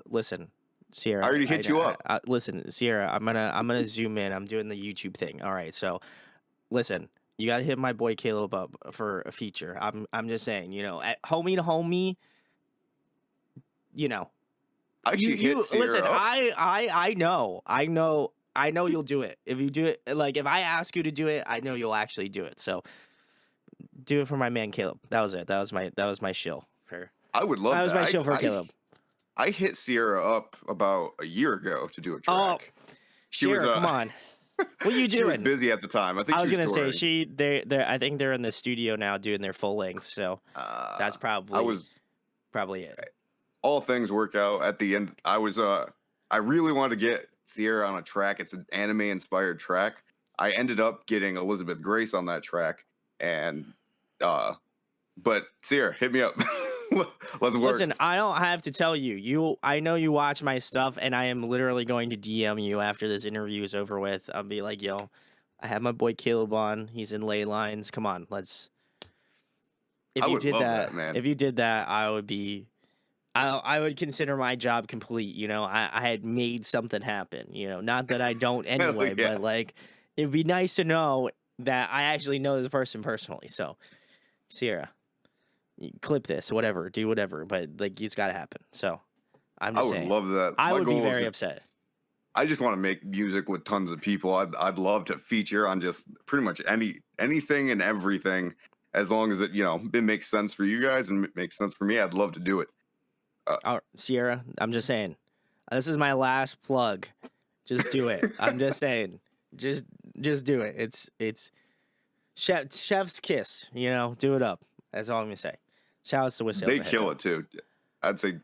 Listen, I Sierra, already hit you up. listen, Sierra, I'm gonna zoom in. I'm doing the YouTube thing. All right. So listen, you gotta hit my boy Caleb up for a feature. I'm just saying, you know, at homie to homie, you know, I actually hit you listen. Sierra up. I know you'll do it. If you do it, like if I ask you to do it, I know you'll actually do it. So do it for my man Caleb. That was it. That was my shill for I would that love was that. my shill for Caleb. I hit Sierra up about a year ago to do a Oh, track. She was Sierra, come on. What are you She was doing? busy at the time. I think I she was was gonna say touring. they I think they're in the studio now doing their full length, so that's I probably was it. all things work out at the end. I really wanted to get Sierra on a track. It's an anime inspired track. I ended up getting Elizabeth Grace on that track, and but Sierra, hit me up. Let's work. Listen, I don't have to tell you. I know you watch my stuff, and I am literally going to DM you after this interview is over with. I'll be like, yo, I have my boy Caleb on. He's in Laylines. Come on, let's. I would love that, man. If you did that, I would be. I would consider my job complete. You know, I had made something happen. You know, not that I don't Hell anyway, yeah. but like, it'd be nice to know that I actually know this person personally. So, Sierra, you clip this, whatever, do whatever, but like, it's got to happen. So, I'm I just would saying, love that. I My would be goal is very upset. I just want to make music with tons of people. I'd love to feature on just pretty much anything and everything, as long as it makes sense for you guys and makes sense for me. I'd love to do it. Sierra, I'm just saying, this is my last plug. Just do it. I'm just saying, just do it. It's chef's kiss. You know, do it up. That's all I'm gonna say. Shout out to With Sales They Ahead, kill though. it too. I'd say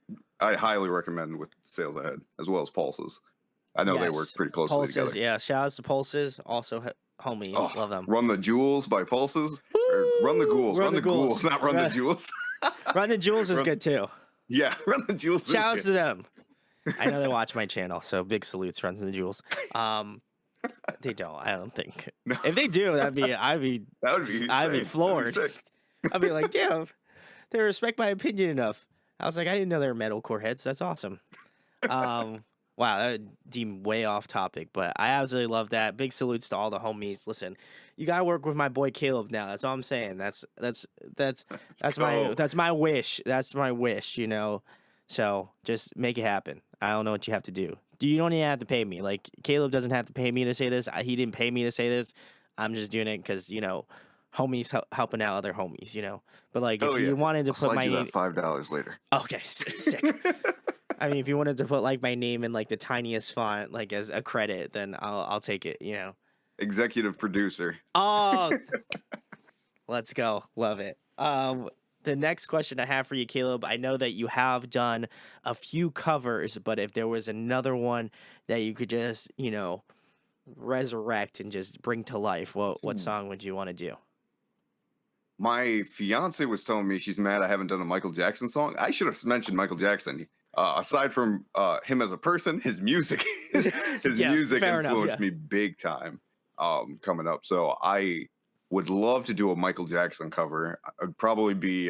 I highly recommend with Sales Ahead as well as Pulses. I know they work Yes, pretty closely Pulses. together. Yeah, shout out to Pulses. Also, homies, Oh, love them. Run the Jewels by Pulses or Run the Woo! Ghouls. Run the Ghouls, not Run the Jewels. Run the Jewels is Run, good too. yeah, Run the Jewels is Shout outs good. to them. I know they watch my channel, so big salutes, Runs and the Jewels. They don't. I don't think. No. If they do, That would be I'd be insane. floored. That'd be sick. I'd be like, damn, they respect my opinion enough. I was like, I didn't know they were metalcore heads. That's awesome. Wow, that deemed way off topic, but I absolutely love that. Big salutes to all the homies. Listen, you gotta work with my boy Caleb now. That's all I'm saying. That's go. my wish. That's my wish. You know, so just make it happen. I don't know what you have to do. You don't even have to pay me. Like Caleb doesn't have to pay me to say this. He didn't pay me to say this. I'm just doing it because homies helping out other homies. But like Oh if yeah. you wanted to I'll put slide my you name, that $5 later. okay, sick. I mean, if you wanted to put like my name in like the tiniest font, like as a credit, then I'll take it. Executive producer. Oh, let's go. Love it. The next question I have for you, Caleb, I know that you have done a few covers, but if there was another one that you could just, resurrect and just bring to life, what song would you want to do? My fiance was telling me she's mad I haven't done a Michael Jackson song. I should have mentioned Michael Jackson. Aside from him as a person, his music, his Yeah, music fair enough, influenced yeah. me big time. Coming up, so I would love to do a Michael Jackson cover. It'd probably be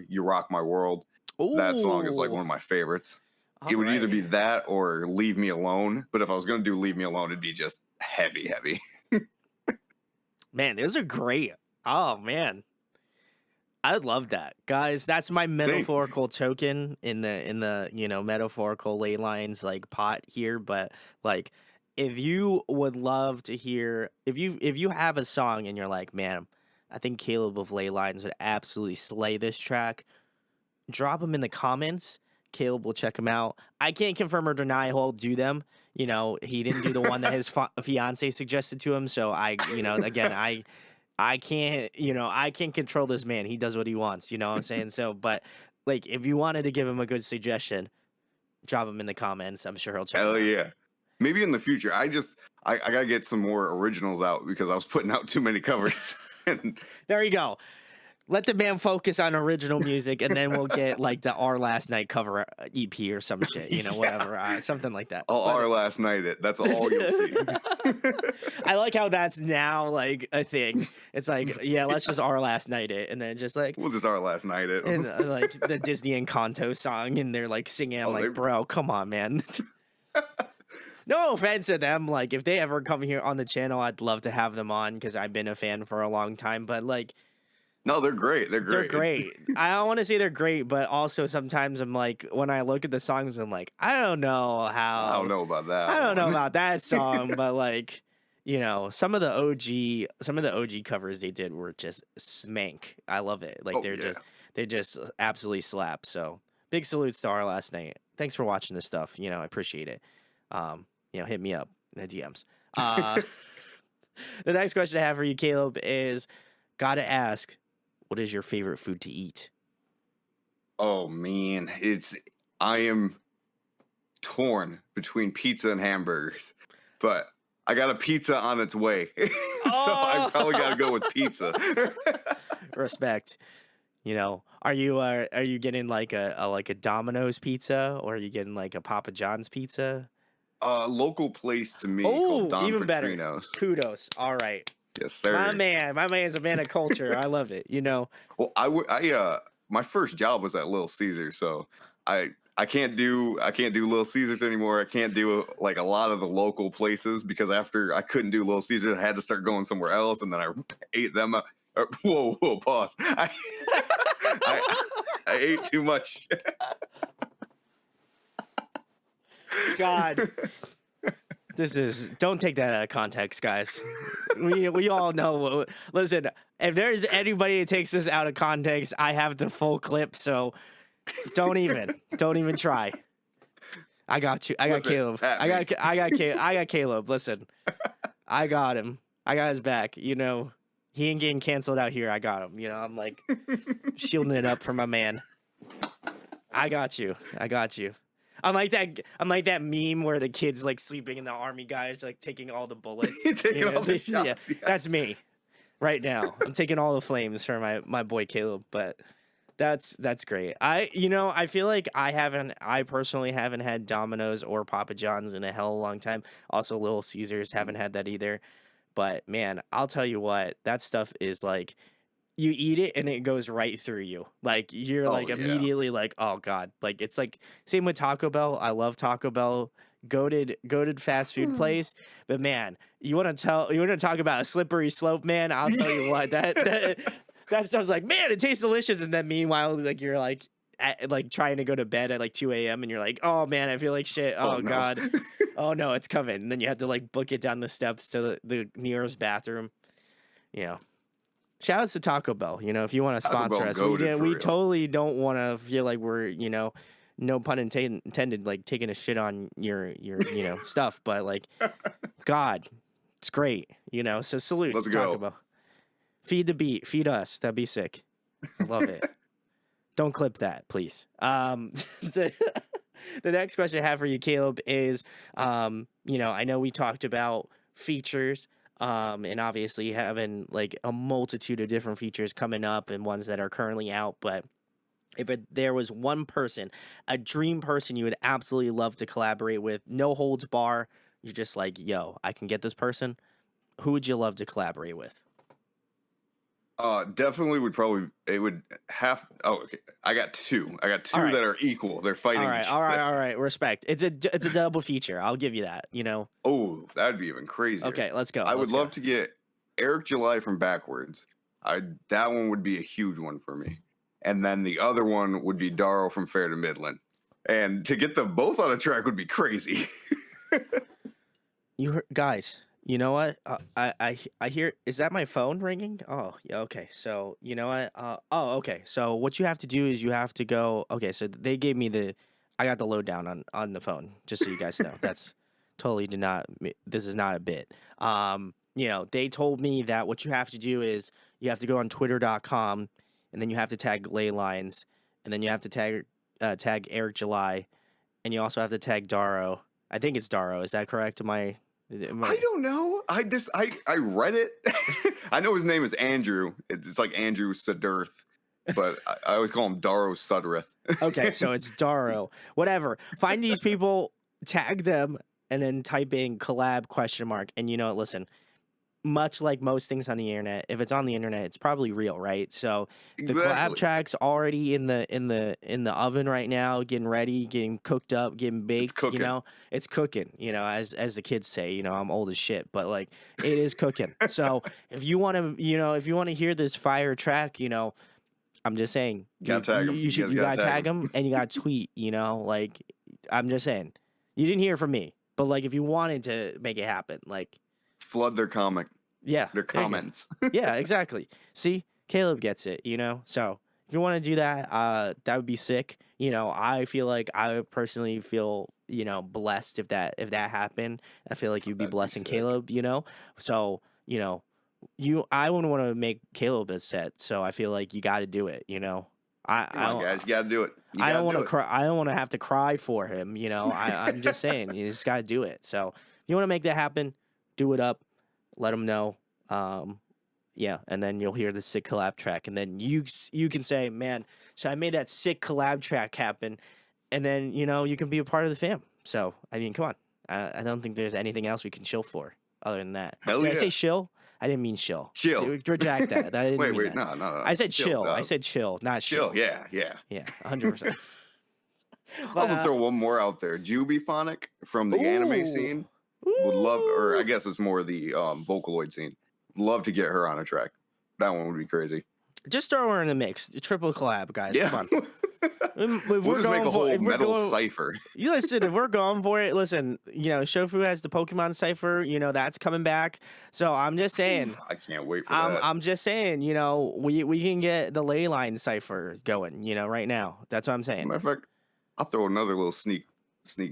"You Rock My World." That song is like Ooh, one of my favorites. all It would either right. be that or "Leave Me Alone." But if I was gonna do "Leave Me Alone," it'd be just heavy, heavy. Man, those are great. Oh man. I love that, guys. That's my metaphorical token in the metaphorical ley lines like pot here. But like, if you would love to hear, if you have a song and you're like, man, I think Caleb of Ley Lines would absolutely slay this track. Drop them in the comments. Caleb will check them out. I can't confirm or deny he'll do them. He didn't do the one that his fiance suggested to him. So again, I can't, I can't control this man. He does what he wants, you know what I'm saying? So, but like, if you wanted to give him a good suggestion, drop him in the comments. I'm sure he'll check Hell them out. yeah. Maybe in the future. I gotta get some more originals out because I was putting out too many covers. And There you go. Let the man focus on original music, and then we'll get like the Our Last Night cover EP or some shit, whatever, something like that. I'll our last night it. That's all you'll see. I like how that's now like a thing. It's like, yeah, let's just Our Last Night it, and then just like, We'll just our last night it. and like the Disney Encanto song, and they're like singing. I'm like, bro, come on, man. No offense to them. Like, if they ever come here on the channel, I'd love to have them on because I've been a fan for a long time. But like, No, they're great. They're great. they're great. I don't want to say they're great, but also sometimes I'm like, when I look at the songs, I'm like, I don't know how. I don't know about that. I don't know one. about that song, but like, some of the OG covers they did were just smank. I love it. Like they just absolutely slap. So big salutes to Our Last Night. Thanks for watching this stuff. I appreciate it. Hit me up in the DMs. The next question I have for you, Caleb, is gotta ask, what is your favorite food to eat? Oh man, I am torn between pizza and hamburgers, but I got a pizza on its way, so I probably got to go with Oh, pizza. respect. Are you getting like a Domino's pizza, or are you getting like a Papa John's pizza? A local place to me called Oh, Don even better. Petrino's. Kudos. All right. Yes, My sir. man. My man's a man of culture. I love it. Well, my first job was at Little Caesars, so I can't do Little Caesars anymore. I can't do like a lot of the local places because after I couldn't do Little Caesars, I had to start going somewhere else, and then I ate them. Whoa, pause. I, I ate too much. God, don't take that out of context, guys. We all know. Listen, if there's anybody that takes this out of context, I have the full clip, so don't even try. I got you. I got Flip it Caleb. at me. I got Caleb. Listen, I got him. I got his back. He ain't getting canceled out here. I got him. I'm like shielding it up for my man. I got you. I got you. I'm like that. I'm like that meme where the kid's like sleeping and the army guy's like taking all the bullets. Taking all the Yeah, shots. Yeah. that's me right now. I'm taking all the flames for my boy Caleb. But that's great. I feel like I personally haven't had Domino's or Papa John's in a hell of a long time. Also, Little Caesars haven't had that either. But man, I'll tell you what, that stuff is like you eat it and it goes right through you. Like you're Oh like yeah. immediately like, oh God. Like it's like same with Taco Bell. I love Taco Bell. Goated fast food place. But man, you wanna talk about a slippery slope, man? I'll tell you what, that stuff's like, man, it tastes delicious. And then meanwhile, like you're like trying to go to bed at like 2 a.m. and you're like, oh man, I feel like shit. Oh Oh no. God. Oh no, it's coming. And then you have to like book it down the steps to the nearest bathroom. You know. Shout outs to Taco Bell. If you want to Taco sponsor Bell us, goaded for we real. totally don't want to feel like we're, no pun intended, like taking a shit on your stuff. But like, God, it's great. So salutes Let's to Taco go. Bell. Feed the beat, feed us. That'd be sick. I love it. Don't clip that, please. The the next question I have for you, Caleb, is I know we talked about features, and obviously having like a multitude of different features coming up and ones that are currently out, but there was one person, a dream person you would absolutely love to collaborate with, no holds bar, you're just like, yo, I can get this person. Who would you love to collaborate with? Definitely would probably it would have. Oh, okay. I got two. I got All two right. that are equal. They're All fighting right, each all right, other. all right. Respect. It's a double feature. I'll give you that. Oh, that'd be even crazier. Okay, let's go. I would Let's go. love to get Eric July from Backwards. That one would be a huge one for me. And then the other one would be Darrow from Fair to Midland. And to get them both on a track would be crazy. You heard, guys. You know what? I hear. Is that my phone ringing? Oh yeah. Okay. So you know what? Okay. So what you have to do is you have to go. Okay. So they gave me the. I got the lowdown on the phone. Just so you guys know, that's totally did not. This is not a bit. They told me that what you have to do is you have to go on Twitter.com, and then you have to tag Laylines, and then you have to tag Eric July, and you also have to tag Darrow. I think it's Darrow. Is that correct? I don't know. I read it. I know his name is Andrew. It's like Andrew Sudurth, but I always call him Darrow Sudreth. Okay, so it's Darrow. Whatever. Find these people, tag them, and then type in collab question mark. And listen, much like most things on the internet, if it's on the internet, it's probably real, right? So the collab Exactly. track's already in the oven right now, getting ready, getting cooked up, getting baked. cooking. It's cooking. As the kids say. I'm old as shit, but like it is cooking. So if you want to hear this fire track, I'm just saying Gotta tag him. you gotta tag him and you gotta tweet. Like I'm just saying, you didn't hear from me, but like if you wanted to make it happen, like. Flood their comic. Yeah. Their comments. Yeah, exactly. See, Caleb gets it, So if you want to do that, that would be sick. I feel like I would personally feel, blessed if that happened. I feel like you'd be That'd be blessing sick. Caleb, So you know, I wouldn't want to make Caleb a set, so I feel like you got to do it. Come on, guys, you gotta do it. You I don't gotta want do to it. cry. I don't want to have to cry for him. I'm just saying, you just got to do it. So if you want to make that happen, do it up. Let him know. Yeah, and then you'll hear the sick collab track, and then you can say, man, so I made that sick collab track happen, and then you can be a part of the fam. So I mean, come on. I don't think there's anything else we can chill for other than that. Hell Did I yeah. say shill? I didn't mean shill. Chill. Dude, retract that. I didn't Wait, mean that. no, no, no. I said chill. I dog. said chill, not Chill. shill. Yeah, yeah. Yeah, 100%. I'll But also throw one more out there. Jubyphonic from the anime scene. Would love, or I guess it's more the Vocaloid scene. Love to get her on a track. That one would be crazy. just throw her in the mix. The triple collab, guys. Yeah. Come on. If We'll just make a whole if we're metal going- cipher. You listen, if we're going for it, listen, Shofu has the Pokemon cipher, that's coming back. So I'm just saying, I can't wait for that. I'm just saying, we can get the Laylines cipher going, right now. That's what I'm saying. Matter of fact, I'll throw another little sneak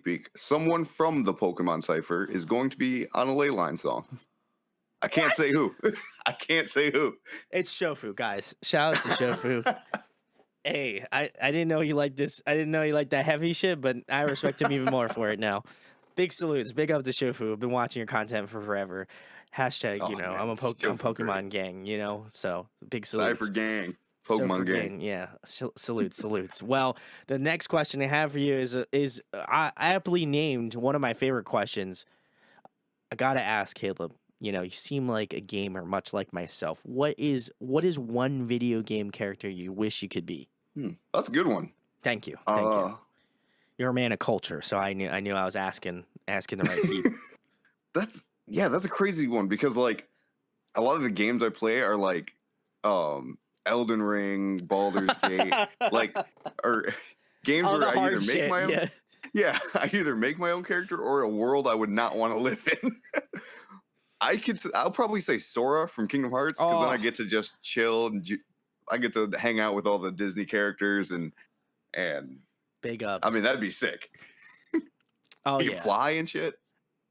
peek. Someone from the Pokemon cipher is going to be on a Leyline song. I can't say who. I can't say who. It's Shofu, guys. Shout out to Shofu. Hey, I didn't know you liked this. I didn't know you liked that heavy shit, but I respect him even more for it now. Big salutes. Big up to Shofu. I've been watching your content for forever. Hashtag, Oh, man, I'm Shofu Pokemon gang, so big salutes. Cipher gang. Pokemon gang. Yeah. Salutes. Well, the next question I have for you is I aptly named one of my favorite questions. I gotta ask, Caleb. You seem like a gamer, much like myself. What is one video game character you wish you could be? That's a good one. Thank you. Thank you. You're a man of culture, so I knew I was asking the right people. That's a crazy one because like a lot of the games I play are like Elden Ring, Baldur's Gate, like or games All where the I hard either make shit, my own. yeah. Yeah, I either make my own character or a world I would not want to live in. I'll probably say Sora from Kingdom Hearts because then I get to just chill and I get to hang out with all the Disney characters and Big ups. I mean that'd be sick. Oh You yeah. fly and shit.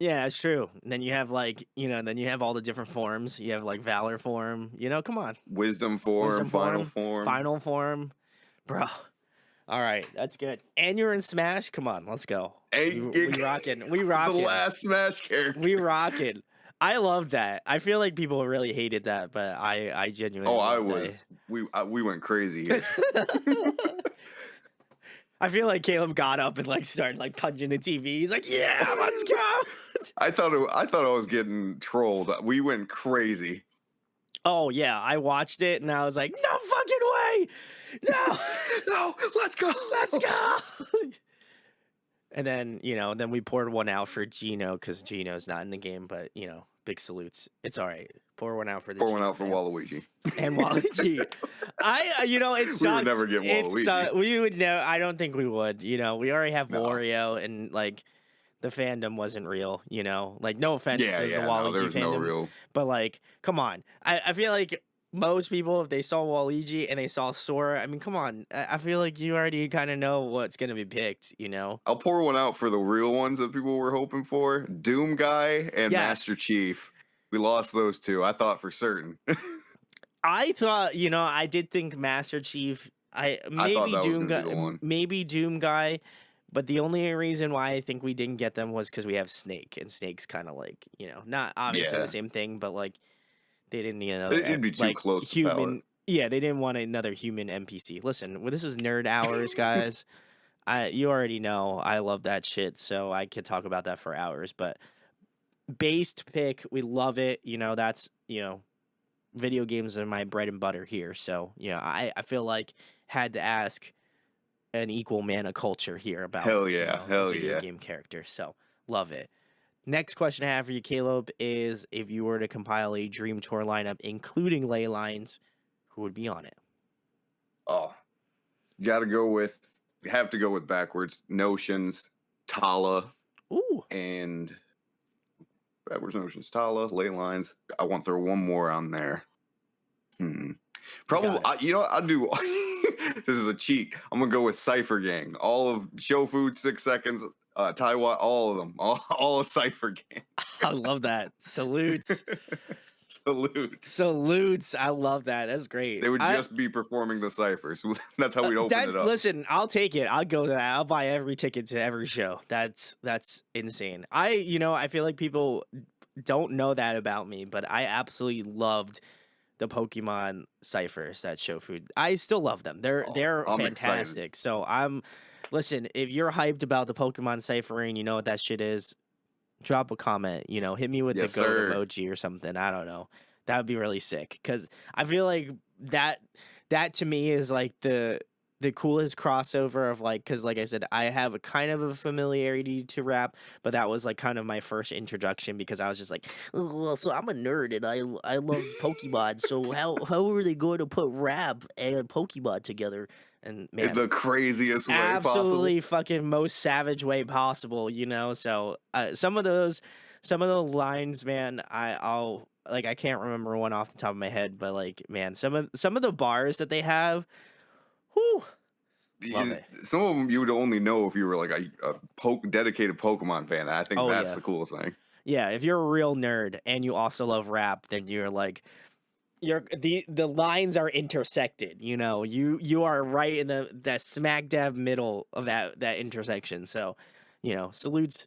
Yeah, that's true. And then you have then you have all the different forms. You have like Valor form. Come on. Wisdom form, final form. Bro. All right, that's good. And you're in Smash? Come on, let's go. Hey, we rocking. The last Smash character. We rocking. I love that. I feel like people really hated that, but I genuinely loved it. We went crazy here. I feel like Caleb got up and like started like punching the TV. He's like, "Yeah, let's go." I thought I was getting trolled. We went crazy. Oh yeah, I watched it and I was like, "No fucking way, no, No, let's go, let's go." And then then we poured one out for Gino because Gino's not in the game, but big salutes. It's all right. Pour one out for the. Pour one Gino out for fam. Waluigi. And Waluigi. it sucks. We would never get Waluigi. We would know. I don't think we would. We already have No. Wario, and like the fandom wasn't real. Like no offense to the Waluigi there was fandom, no real. but like, come on. I feel like most people, if they saw Waluigi and they saw Sora, I mean, come on. I feel like you already kind of know what's gonna be picked. I'll pour one out for the real ones that people were hoping for. Doom Guy and Yes. Master Chief. We lost those two. I thought for certain. I thought, I did think Master Chief. thought Maybe that was Doom gonna be Guy. the one. Maybe Doom Guy. But the only reason why I think we didn't get them was because we have Snake, and Snake's kind of like, not obviously Yeah. the same thing, but like they didn't, It'd be too like, close to human. palate. Yeah, they didn't want another human NPC. Listen, this is nerd hours, guys. You already know I love that shit, so I could talk about that for hours. But based pick, we love it. That's video games are my bread and butter here. So I feel like had to ask an equal man of culture here about Hell yeah, hell a video yeah. game character. So love it. Next question I have for you, Caleb, is if you were to compile a dream tour lineup, including Laylines, who would be on it? Oh, have to go with backwards. Notions, Tala, Ooh, and backwards Notions, Tala, Laylines. I want to throw one more on there. Probably, I'll do. This is a cheat. I'm gonna go with Cypher Gang. All of Show Food, 6 Seconds, Taiwan, all of them, all of Cypher Gang. I love that. Salutes. Salute. Salutes. I love that. That's great. They would I just be performing the ciphers. That's how we'd open that it up. listen, I'll take it. I'll go to that. I'll buy every ticket to every show. That's insane. I feel like people don't know that about me, but I absolutely loved the Pokemon ciphers that show food. I still love them. Oh, They're I'm excited. fantastic. So listen, if you're hyped about the Pokemon ciphering, you know what that shit is, drop a comment, hit me with the Yes, goat sir. emoji or something. I don't know. That would be really sick because I feel like that to me is like the coolest crossover of like because like I said, I have a kind of a familiarity to rap, but that was like kind of my first introduction because I was just like, oh, well, so I'm a nerd and I love Pokemon. So how are they going to put rap and Pokemon together? And In man, the craziest way possible. absolutely fucking most savage way possible, so some of the lines, man, I'll like I can't remember one off the top of my head, but like man, some of the bars that they have, whew, love it. Some of them you would only know if you were like a dedicated Pokemon fan. I think Oh that's yeah. the coolest thing. Yeah, if you're a real nerd and you also love rap, then you're like the lines are intersected, you are right in that smack dab middle of that intersection. So, salutes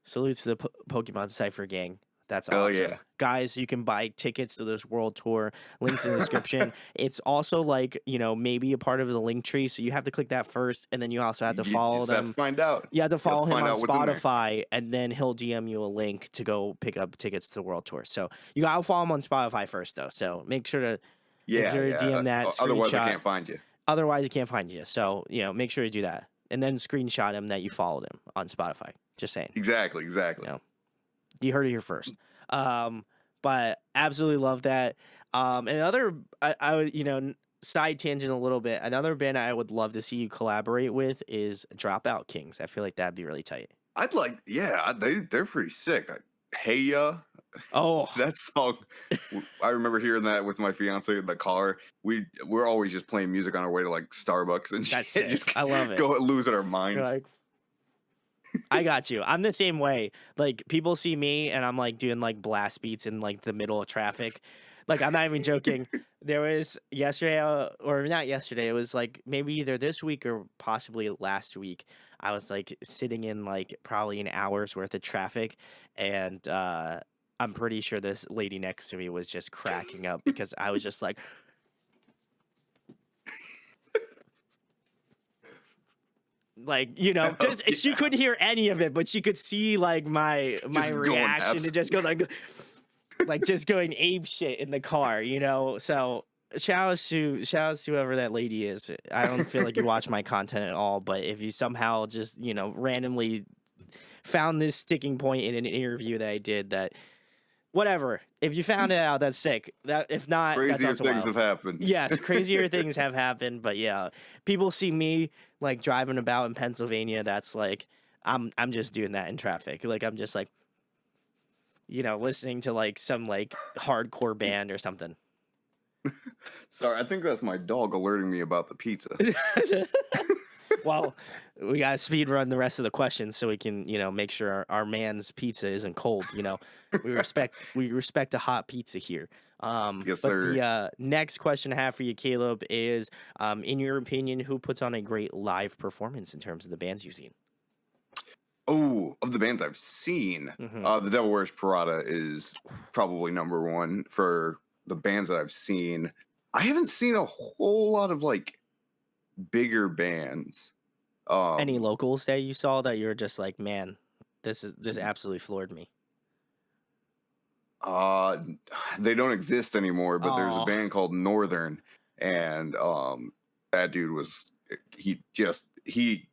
to the Pokemon Cypher gang. That's Oh yeah. awesome. Guys, you can buy tickets to this world tour. Links in the description. It's also like, maybe a part of the link tree. So you have to click that first. And then you also have to You follow just have to them. find out. You have to You have follow to him find on out what's in there. Spotify. And then he'll DM you a link to go pick up tickets to the world tour. So you got to follow him on Spotify first, though. So make sure to Yeah, yeah. DM that Otherwise, I screenshot. can't find you. Otherwise, you can't find you. So, make sure to do that. And then screenshot him that you followed him on Spotify. Just saying. Exactly. You heard it here first. But absolutely love that. Another, I would, side tangent a little bit. Another band I would love to see you collaborate with is Dropout Kings. I feel like that'd be really tight. They're pretty sick. Hey ya, Oh, that song. I remember hearing that with my fiance in the car. We're always just playing music on our way to like Starbucks and that's shit, sick. just I love it. go losing our minds. You're like, I got you. I'm the same way. Like people see me and I'm like doing like blast beats in like the middle of traffic. Like I'm not even joking. There was yesterday or not yesterday. It was like maybe either this week or possibly last week. I was like sitting in like probably an hour's worth of traffic and I'm pretty sure this lady next to me was just cracking up because I was just like just she couldn't hear any of it, but she could see like my reaction to just go like just going ape shit in the car, So shout out to whoever that lady is. I don't feel like you watch my content at all, but if you somehow just randomly found this sticking point in an interview that I did, that whatever. If you found it out, that's sick. That if not, Crazier that's also things wild. have happened. Yes, crazier things have happened, but yeah, people see me like driving about in Pennsylvania. That's like I'm just doing that in traffic. Like I'm just like listening to like some like hardcore band or something. Sorry, I think that's my dog alerting me about the pizza. Well, we got to speed run the rest of the questions so we can, make sure our man's pizza isn't cold. We respect a hot pizza here. Yes, but sir. the next question I have for you, Caleb, is, in your opinion, who puts on a great live performance in terms of the bands you've seen? Oh, of the bands I've seen, The Devil Wears Prada is probably number one for the bands that I've seen. I haven't seen a whole lot of like bigger bands. Any locals that you saw that you're just like, man, this absolutely floored me? They don't exist anymore, but there's a Aw. band called Northern, and that dude was he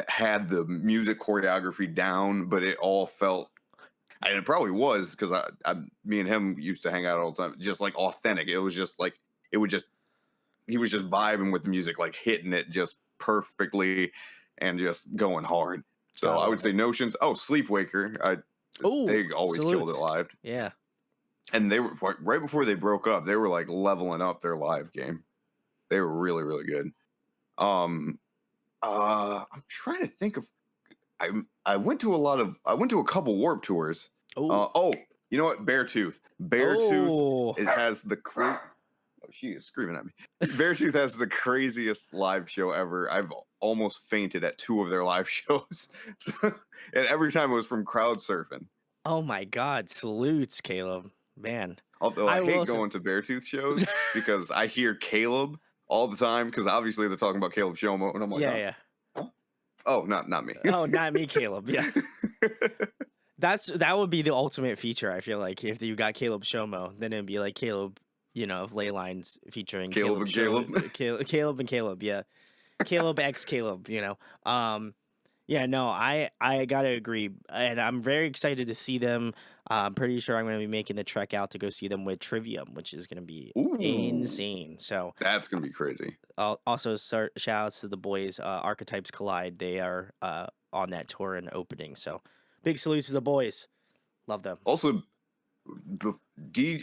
had the music choreography down, but it all felt, and it probably was because me and him used to hang out all the time, just like authentic. It was just like he was just vibing with the music, like hitting it just perfectly and just going hard. So I would say Notions. Oh, Sleepwaker. They always killed it live. Yeah. And they were right before they broke up, they were like leveling up their live game. They were really, really good. I'm trying to think of. I went to a couple Warp tours. You know what? Beartooth. Beartooth. Oh, It has the oh, she is screaming at me. Beartooth has the craziest live show ever. I've almost fainted at 2 of their live shows. So, and every time it was from crowd surfing. oh my God! Salutes, Caleb. Man, Although I I hate will. going to Beartooth shows because I hear Caleb all the time because obviously they're talking about Caleb Shomo, and I'm like, Yeah, huh? yeah. Huh? Oh, not me. Oh, not me, Caleb. Yeah. That would be the ultimate feature. I feel like if you got Caleb Shomo, then it'd be like Caleb, of Laylines featuring Caleb Caleb and Show, Caleb. Caleb and Caleb, yeah, Caleb X Caleb. Yeah, no, I gotta agree, and I'm very excited to see them. I'm pretty sure I'm gonna be making the trek out to go see them with Trivium, which is gonna be Ooh, insane. So, that's gonna be crazy. also shout outs to the boys, Archetypes Collide. They are on that tour and opening. So, big salutes to the boys. Love them. Also,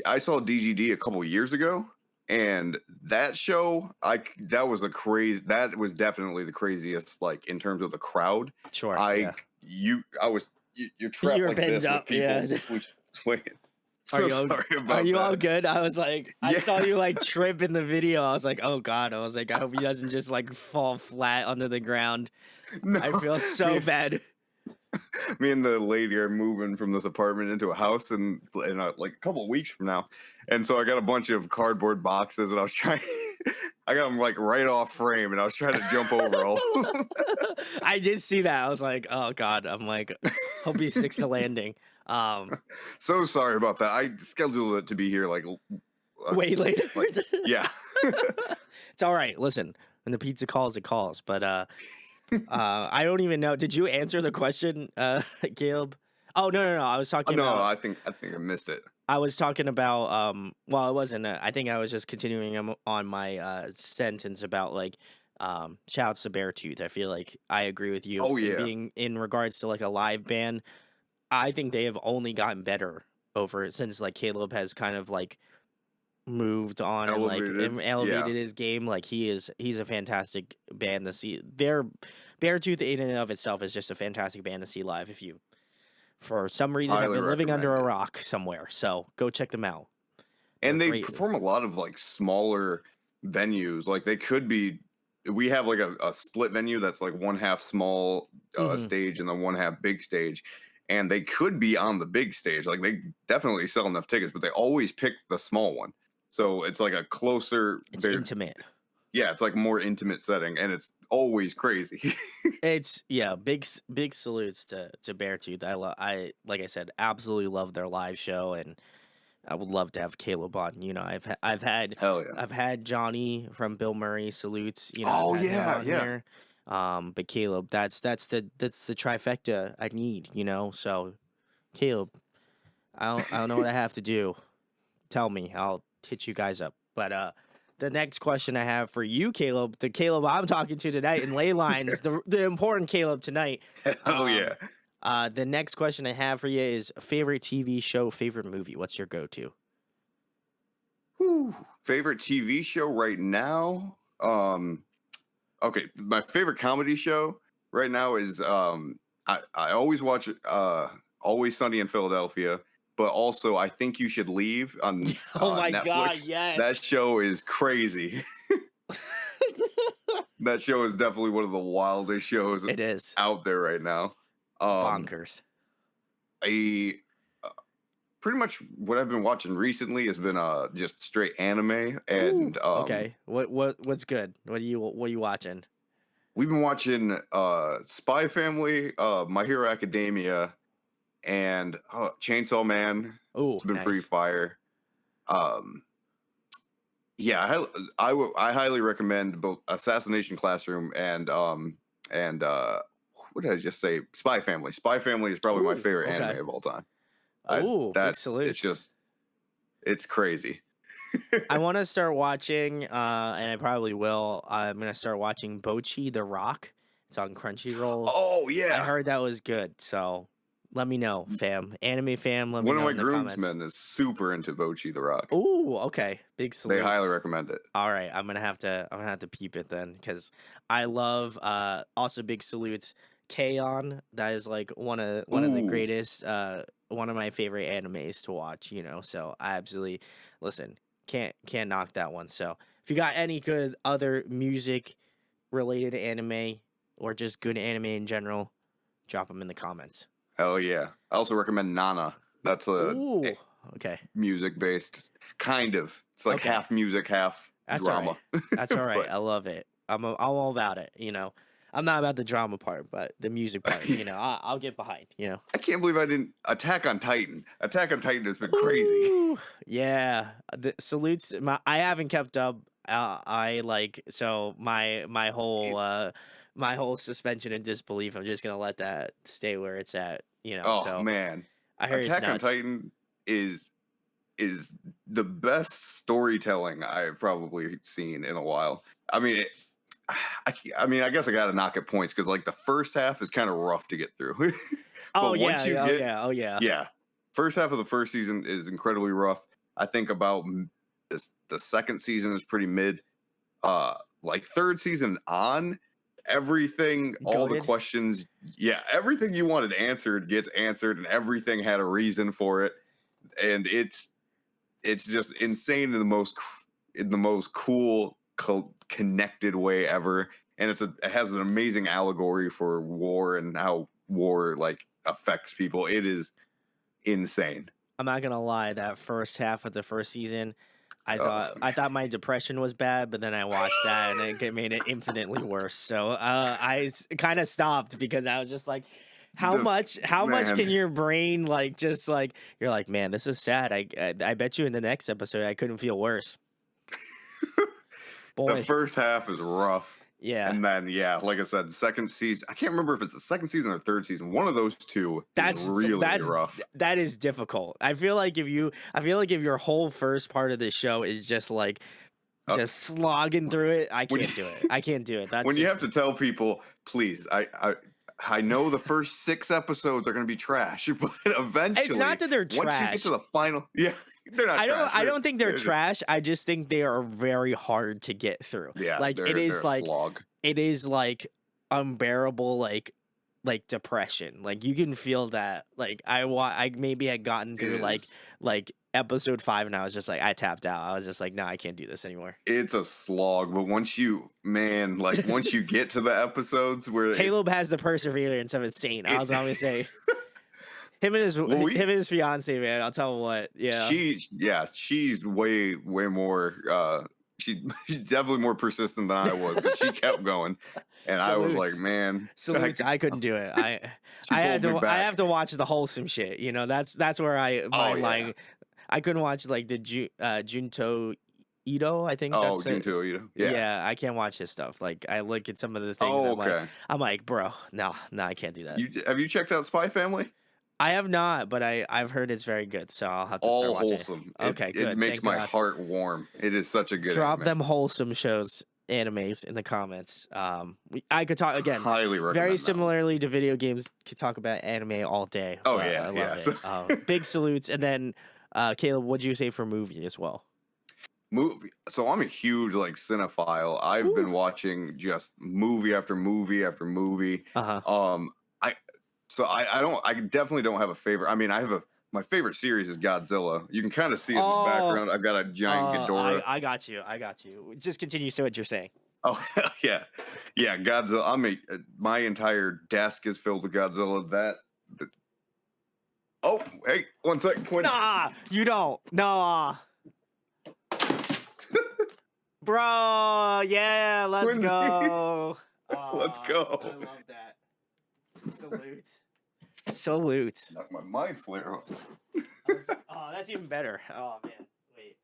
I saw DGD a couple years ago, and that show, that was definitely the craziest, like in terms of the crowd. Sure. I Yeah. I was you're You trapped were like pinned this with up. people Yeah. swinging. Are So you sorry are about you all that. good? I was like, I Yeah, saw you like trip in the video. I was like, oh God. I was like, I hope he doesn't just like fall flat under the ground. no, I feel so me, bad. me and the lady are moving from this apartment into a house in like a couple of weeks from now, and so I got a bunch of cardboard boxes, and I was trying. I got them like right off frame, and I was trying to jump over all. I did see that. I was like, oh God. I'm like, hope he sticks to landing. Um, So sorry about that. I scheduled it to be here Way later. like yeah. It's all right. Listen, when the pizza calls, it calls. But I don't even know. Did you answer the question, Caleb? Oh no. I was Oh, talking no, about. I think I missed it. I was talking about. Well, it wasn't. I think I was just continuing on my sentence about like. Shouts to Beartooth. I feel like I agree with you Oh in yeah, being in regards to like a live band. I think they have only gotten better over it since like Caleb has kind of like moved on and like elevated. Yeah, elevated his game. Like he's a fantastic band to see. Their Beartooth in and of itself is just a fantastic band to see live. If you for some reason have highly been living under recommend a it. rock somewhere, so go check them out. They're And they great. perform a lot of like smaller venues. Like they could be. We have like a split venue that's like one half small Hmm. stage and then one half big stage. And they could be on the big stage. Like they definitely sell enough tickets, but they always pick the small one. So it's like a closer. It's intimate. Yeah, it's like a more intimate setting, and it's always crazy. It's yeah, big salutes to Beartooth. I like I said, absolutely love their live show, and I would love to have Caleb on. Hell yeah. I've had Johnny from Bill Murray salutes. I've Oh had him yeah, on yeah. here. But Caleb, that's the trifecta I need. So Caleb, I don't know what I have to do. Tell me, I'll hit you guys up. But the next question I have for you, Caleb, the Caleb I'm talking to tonight in ley lines, the important Caleb tonight. Hell yeah. Um, the next question I have for you is favorite TV show, favorite movie. What's your go-to? Whew. Favorite TV show right now? Okay, my favorite comedy show right now is I always watch Always Sunny in Philadelphia, but also I Think You Should Leave on Oh my God, Netflix. That yes. show is crazy. That show is definitely one of the wildest shows It is out there right now. Um, bonkers. I pretty much what I've been watching recently has been just straight anime, Ooh, and okay. What's good? What are you watching? we've been watching Spy Family, My Hero Academia, and Chainsaw Man. Oh, It's been pretty nice. fire. Um, yeah, I highly recommend both Assassination Classroom and what did I just say? Spy Family. Spy Family is probably my Ooh, favorite anime okay. of all time. Oh, big That it's salutes. just it's crazy. I want to start watching, and I probably will. I'm gonna start watching Bochi the Rock. It's on Crunchyroll. Oh I yeah, heard that was good, so let me know, fam. Anime fam, let me one of know my in the comments. groomsmen is super into Bochi the Rock. Ooh, okay. Big They highly salutes. recommend it. All right, I'm gonna have to peep it then because I love also big salutes. Kaon, that is like one of the Ooh, greatest one of my favorite animes to watch, you know. So I absolutely listen, can't knock that one. So if you got any good other music related anime or just good anime in general, drop them in the comments. Hell yeah. I also recommend Nana. That's a Ooh, okay. music based, kind of. It's like Okay. half music, half That's all right. drama. That's all right. But I love it. I'm all about it, you know. I'm not about the drama part, but the music part, you know, I'll get behind, you know. I can't believe I didn't. Attack on Titan. Attack on Titan has been crazy. Ooh, yeah. The salutes. I haven't kept up. I like so It- my whole suspension and disbelief. I'm just gonna let that stay where it's at. You know. oh So man, I heard it's Attack on nuts. Titan is is the best storytelling I've probably seen in a while. I mean, I mean, I guess I got to knock at points because like the first half is kind of rough to get through, Oh but once yeah. you Oh get, yeah. Oh yeah. yeah, first half of the first season is incredibly rough. I think about the second season is pretty mid. Like third season on, everything, all the Goaded. questions, yeah, everything you wanted answered gets answered, and everything had a reason for it, and it's just insane in the most cool connected way ever, and it has an amazing allegory for war and how war like affects people. It is insane. I'm not gonna lie. That first half of the first season, Oh I man. thought my depression was bad, but then I watched that and made it infinitely worse. So I kind of stopped because I was just like, the how much can man your brain like just like you're like, man, this is sad. I bet you in the next episode I couldn't feel worse. the Boy, first half is rough. yeah. And then, yeah, like I said, second season. I can't remember if it's the second season or third season. One of those two is really rough. That is difficult. I feel like if your whole first part of the show is just like Uh, just slogging through it, I when you, can't do it. I can't do it. That's when you have just to tell people, please, I know the first 6 episodes are going to be trash, but it's not eventually, that they're once you get to trash. the final, yeah, they're not trash. I don't think they're They're just trash. I just think they are very hard to get through. yeah, Like they're a slog. it is like unbearable depression. Like you can feel that. Like I maybe had gotten It through is. like episode 5 and I was just like I tapped out. I was just like no, I can't do this anymore. It's a slog, but once you, man, like once you get to the episodes where Caleb has the perseverance of a saint. I it was gonna say well, him and his fiance, man. I'll tell you what. Yeah. she's way more she's definitely more persistent than I was, but she kept going, and I was like, Salutes. man, Salutes. I couldn't do it. she pulled me I back. have to watch the wholesome shit. You know, that's where Oh yeah. I couldn't watch like the Junto Ito. I think Oh, that's it. Junto Ito. Yeah. Yeah, I can't watch his stuff. Like I look at some of the things. Oh, okay. I'm like, bro, no, I can't do that. Have you checked out Spy Family? I have not, but I've heard it's very good. So I'll have to start All watching. wholesome. Okay, It good. makes Thank my God. heart warm. It is such a good Drop anime. them wholesome shows, animes in the comments. I could talk again. Highly recommend Very that one. similarly to video games, could talk about anime all day. Oh, but yeah, I love yeah. it. So- Big salutes. And then, Caleb, what'd you say for movie as well? Movie. So I'm a huge like cinephile. I've been watching just movie after movie after movie. Uh huh. I definitely don't have a favorite. I mean, my favorite series is Godzilla. You can kind of see it in the Oh, background. I've got a giant Ghidorah. I got you. I got you. Just continue. So what you're saying? Oh hell yeah, yeah, Godzilla. My entire desk is filled with Godzilla. Oh, hey, 1 second, twins. Nah, you don't. Nah. Bro, yeah, let's Twinsies. go. Let's go. I love that. Salute. Salute. Knock my mind flare off. Oh, that's even better. Oh man, wait.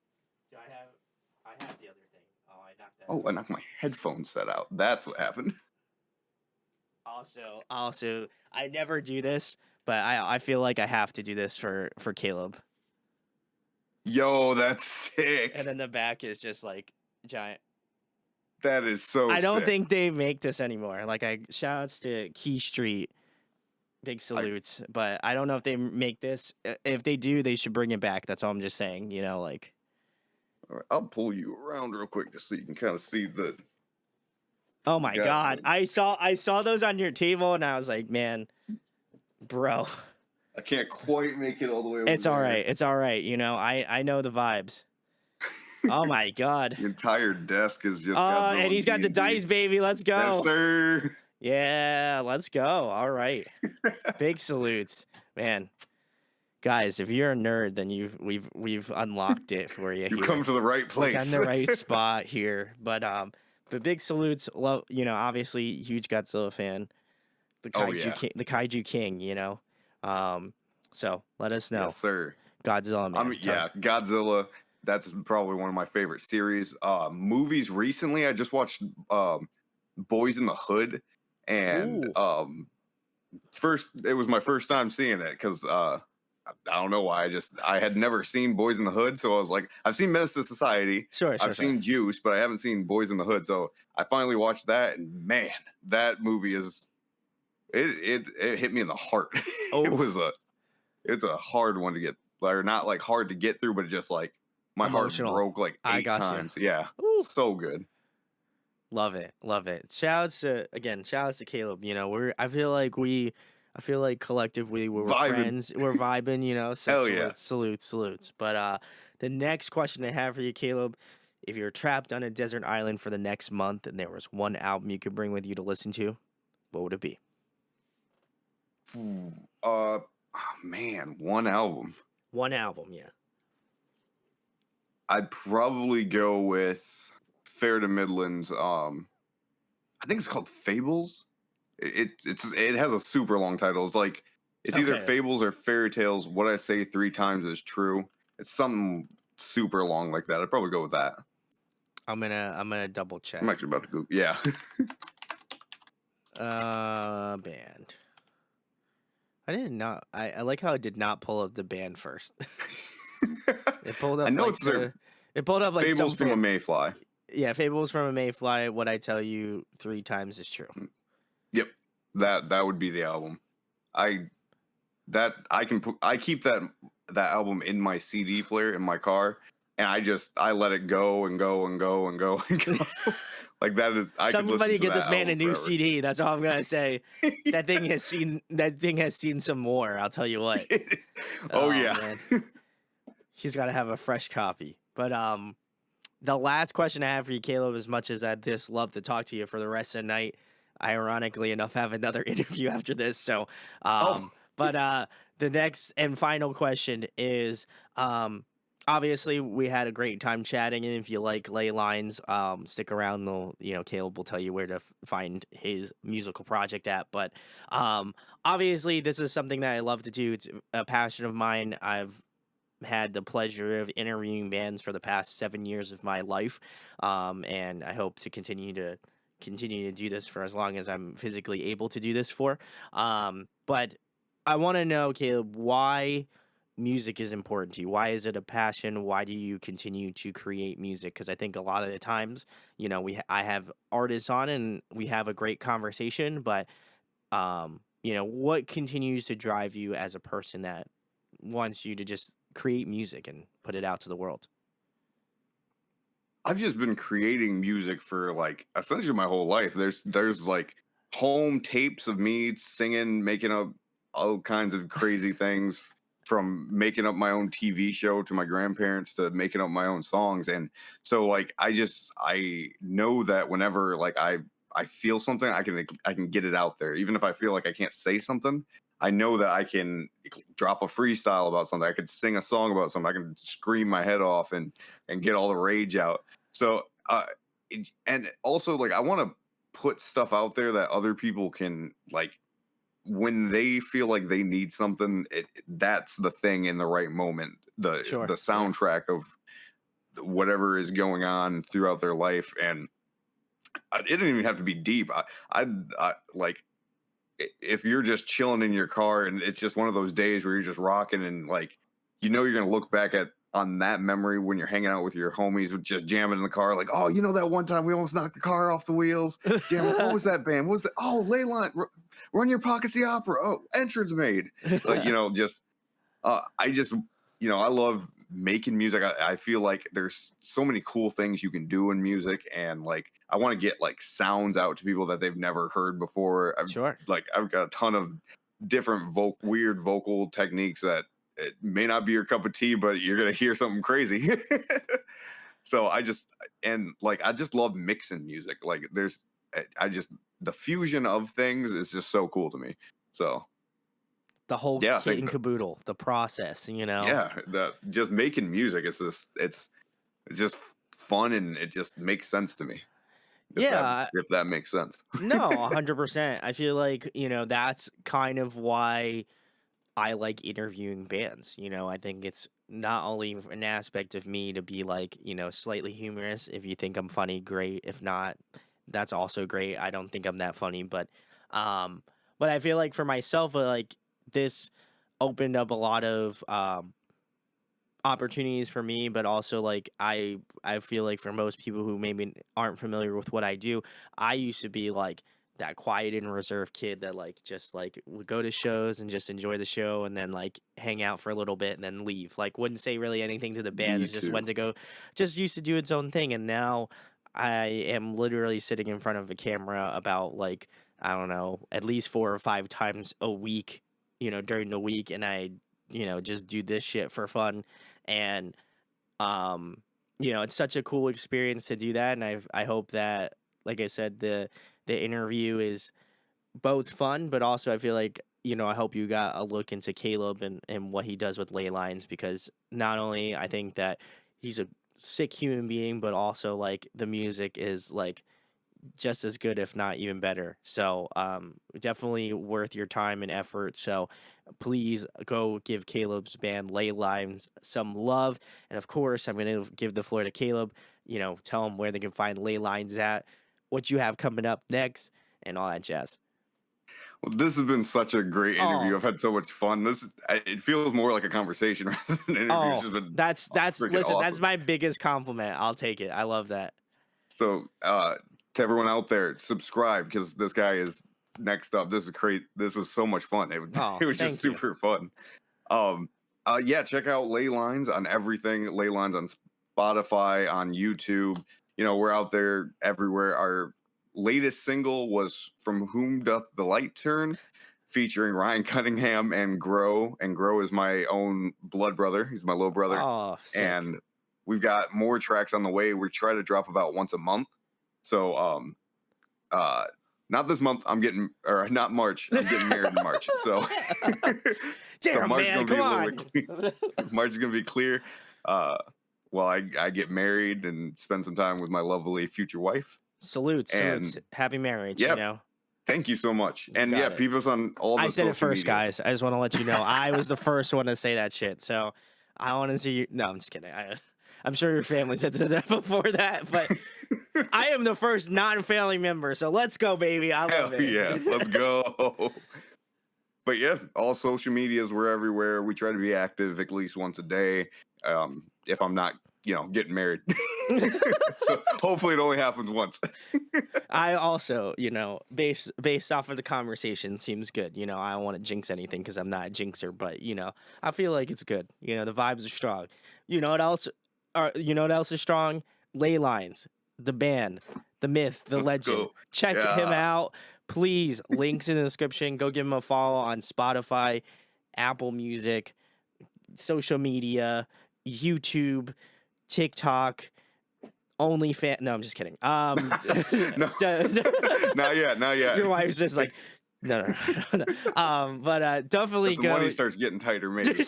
Do I have the other thing. Oh, I knocked that. Oh, I knocked my headphone set out. That's what happened. Also, I never do this, but I feel like I have to do this for Caleb. Yo, that's sick. And then the back is just like giant. That is so I don't sick. think they make this anymore. Like shout outs to Key Street. Big salutes, but I don't know if they make this. If they do, they should bring it back. That's all I'm just saying. You know, like. All right, I'll pull you around real quick just so you can kind of see the. Oh my Yeah. God! I saw those on your table, and I was like, man, bro. I can't quite make it all the way over It's all there. right. It's all right. You know, I know the vibes. Oh my god. The entire desk has just And Godzilla he's and got the D&D. dice, baby. Let's Yes, go. sir. Yeah, let's go. All right. Big salutes, man. Guys, if you're a nerd, then we've unlocked it for you You here. come to the right You got in place. the right spot here. But big salutes. Love, you know, obviously huge Godzilla fan. Oh yeah. The kaiju king. You know, so let us know, Yes, sir. Godzilla man. Yeah, Godzilla. That's probably one of my favorite series. Movies recently, I just watched Boys in the Hood, and Ooh, first it was my first time seeing it because I don't know why. I had never seen Boys in the Hood, so I was like, I've seen Menace to Society, sure, sure, I've sure. seen Juice, but I haven't seen Boys in the Hood. So I finally watched that, and man, that movie is it hit me in the heart. it Oh, was a it's a hard one to get, or not like hard to get through, but just like my heart emotional. broke like I 8 got you. times. Yeah, Ooh. so good. Love it, love it. Shout outs to Caleb. You know, I feel like collectively we were Vibing. friends, we're vibing. You know, so Hell yeah. salutes. But the next question I have for you, Caleb, if you're trapped on a desert island for the next month and there was one album you could bring with you to listen to, what would it be? Ooh, oh, man, one album. One album, yeah. I'd probably go with Fair to Midland's. I think it's called Fables. It has a super long title. It's like it's either Okay, Fables or Fairy Tales. What I say 3 times is true. It's something super long like that. I'd probably go with that. I'm gonna double I'm check. actually about to go. Yeah. Band. I did not. I like how I did not pull up the band first. It pulled I up know like it's their Fables some from a Mayfly. yeah, Fables from a Mayfly. What I tell you 3 times is true. Yep. That would be the album. I I keep that album in my CD player in my car, and I let it go and go and go and go and go. Like that is I could listen Somebody to get that this man a album new forever. CD. That's all I'm gonna say. That thing has seen some more. I'll tell you what. Oh Oh yeah. man, he's got to have a fresh copy. But the last question I have for you, Caleb, as much as I'd just love to talk to you for the rest of the night, ironically enough, have another interview after this. So, Oh, the next and final question is, obviously we had a great time chatting, and if you like Laylines, stick around. Caleb will tell you where to find his musical project at. But obviously, this is something that I love to do. It's a passion of mine. I've had the pleasure of interviewing bands for the past 7 years of my life, and I hope to continue to do this for as long as I'm physically able to do this for. But I want to know, Caleb, why music is important to you. Why is it a passion? Why do you continue to create music? Because I think a lot of the times, I have artists on and we have a great conversation, but what continues to drive you as a person that wants you to just create music and put it out to the world? I've just been creating music for like essentially my whole life. There's like home tapes of me singing, making up all kinds of crazy things, from making up my own TV show to my grandparents to making up my own songs. And so like I know that whenever like I feel something, I can get it out there. Even if I feel like I can't say something, I know that I can drop a freestyle about something. I could sing a song about something. I can scream my head off and get all the rage out. So, and also like I want to put stuff out there that other people can like when they feel like they need something. That's the thing in the right moment. The Sure. Yeah. soundtrack of whatever is going on throughout their life, and it didn't even have to be deep. I like if you're just chilling in your car and it's just one of those days where you're just rocking and like you're gonna look back at on that memory when you're hanging out with your homies with just jamming in the car like, oh, that one time we almost knocked the car off the wheels jamming. What was that band? What was that? Oh, Leyline, Run Your Pockets the Opera. Oh, Entrance Made. Like, just I just I love making music. I feel like there's so many cool things you can do in music, and like I want to get like sounds out to people that they've never heard before. Sure. I've got a ton of different weird vocal techniques that it may not be your cup of tea, but you're gonna hear something crazy. So I just love mixing music. Like I just the fusion of things is just so cool to me. So The whole yeah, I kit think and that, caboodle, the process, you know? yeah, the just making music is just it's just fun and it just makes sense to me. Yeah, If that makes sense. no, 100%. I feel like, that's kind of why I like interviewing bands. I think it's not only an aspect of me to be like, slightly humorous. If you think I'm funny, great. If not, that's also great. I don't think I'm that funny, um, but I feel like for myself, like this opened up a lot of opportunities for me, but also like I feel like for most people who maybe aren't familiar with what I do, I used to be like that quiet and reserved kid that like just like would go to shows and just enjoy the show and then like hang out for a little bit and then leave. Like wouldn't say really anything to the band, Me just too. went to go just used to do its own thing, and now I am literally sitting in front of a camera about like I don't know, at least 4 or 5 times a week, during the week, and I just do this shit for fun. And um it's such a cool experience to do that, and I hope that, like I said, the interview is both fun, but also I feel like I hope you got a look into Caleb and what he does with Laylines, because not only I think that he's a sick human being, but also like the music is like just as good, if not even better. So definitely worth your time and effort. So please go give Caleb's band Ley Lines some love. And of course, I'm going to give the floor to Caleb. Tell them where they can find Ley Lines at, what you have coming up next, and all that jazz. Well, this has been such a great interview. Oh, I've had so much fun. It feels more like a conversation rather than an interview. It's oh, just been that's freaking listen, that's awesome. my biggest compliment. I'll take it. I love that. So, to everyone out there, subscribe because this guy is next up. This is great. This was so much fun. Oh, It was just thank you. super fun. Um, yeah, check out Ley Lines on everything. Ley Lines on Spotify, on YouTube. We're out there everywhere. Our latest single was "From Whom Doth the Light Turn," featuring Ryan Cunningham and Grow. And Grow is my own blood brother. He's my little brother, Oh, sick. and we've got more tracks on the way. We try to drop about once a month. So, uh, not this month. I'm getting, or not March. I'm getting married in March. So, so Damn, March is man, gonna be come a little bit on. clear. March is gonna be clear. Uh, while I get married and spend some time with my lovely future wife. Salutes, salutes. And Happy marriage, yeah, thank you so much. You And yeah, got it. people us on all I the said it social first, medias. guys. I just want to let you know I was the first one to say that shit. So I want to see you. No, I'm just kidding. I'm sure your family said that before that, but I am the first non-family member. So let's go, baby. I love Hell yeah, let's it. go. But yeah, all social medias, we're everywhere. We try to be active at least once a day. If I'm not, getting married. So hopefully it only happens once. I also, based off of the conversation, seems good. I don't want to jinx anything because I'm not a jinxer, but I feel like it's good. The vibes are strong. You know what else? You know what else is strong? Ley Lines, the band, the myth, the Let's legend. go. Check him Yeah. out, please. Links in the description. Go give him a follow on Spotify, Apple Music, social media, YouTube, TikTok. OnlyFans. No, I'm just kidding. No, not yet, not yet. Your wife's just like, no, no, no, no. But definitely If the money go. starts getting tighter, maybe.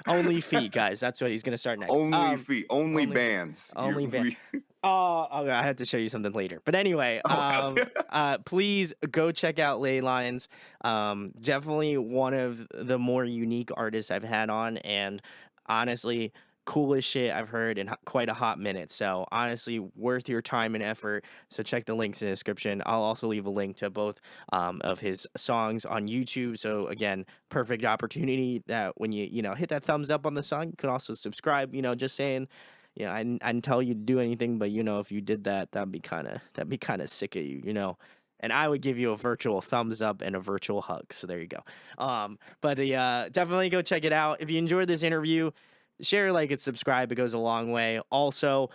Only feet, guys. That's what he's gonna start next. Only feet, only Only, bands. only band. Oh, okay, I have to show you something later. But anyway, Oh, hell yeah. please go check out Ley Lines. Definitely one of the more unique artists I've had on, and honestly, coolest shit I've heard in quite a hot minute. So honestly, worth your time and effort. So check the links in the description. I'll also leave a link to both of his songs on YouTube. So again, perfect opportunity that when you hit that thumbs up on the song, you can also subscribe. Just saying. I didn't tell you to do anything, but if you did that, that'd be kind of sick of you. And I would give you a virtual thumbs up and a virtual hug. So there you go. But definitely go check it out. If you enjoyed this interview, share, like, and subscribe. It goes a long way. Also,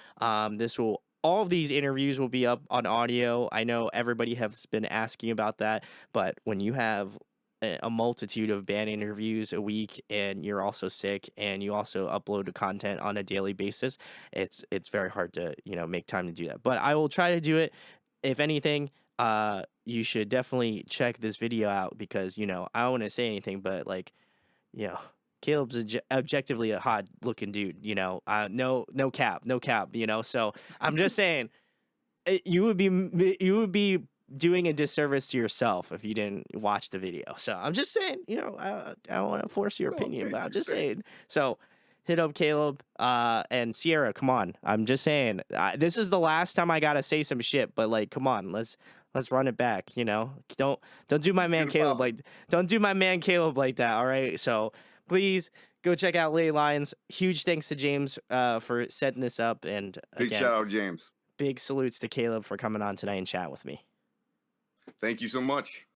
this will all of these interviews will be up on audio. I know everybody has been asking about that, but when you have a multitude of band interviews a week and you're also sick and you also upload the content on a daily basis, it's very hard to, make time to do that. But I will try to do it. If anything, you should definitely check this video out because, I don't want to say anything, but like, you know, Caleb's objectively a hot looking dude, no cap, no cap, so I'm just saying you would be doing a disservice to yourself if you didn't watch the video. So I'm just saying, I don't want to force your Oh, opinion, thank but I'm you, just thank saying. So hit up Caleb and Sierra. Come on, I'm just saying. This is the last time I gotta say some shit, but like, come on, let's run it back. Don't do my you. man Get it Caleb poppin'. like don't do my man Caleb like that. All right, so please go check out Laylines. Huge thanks to James for setting this up, and Big again, shout out, James. big salutes to Caleb for coming on tonight and chat with me. Thank you so much.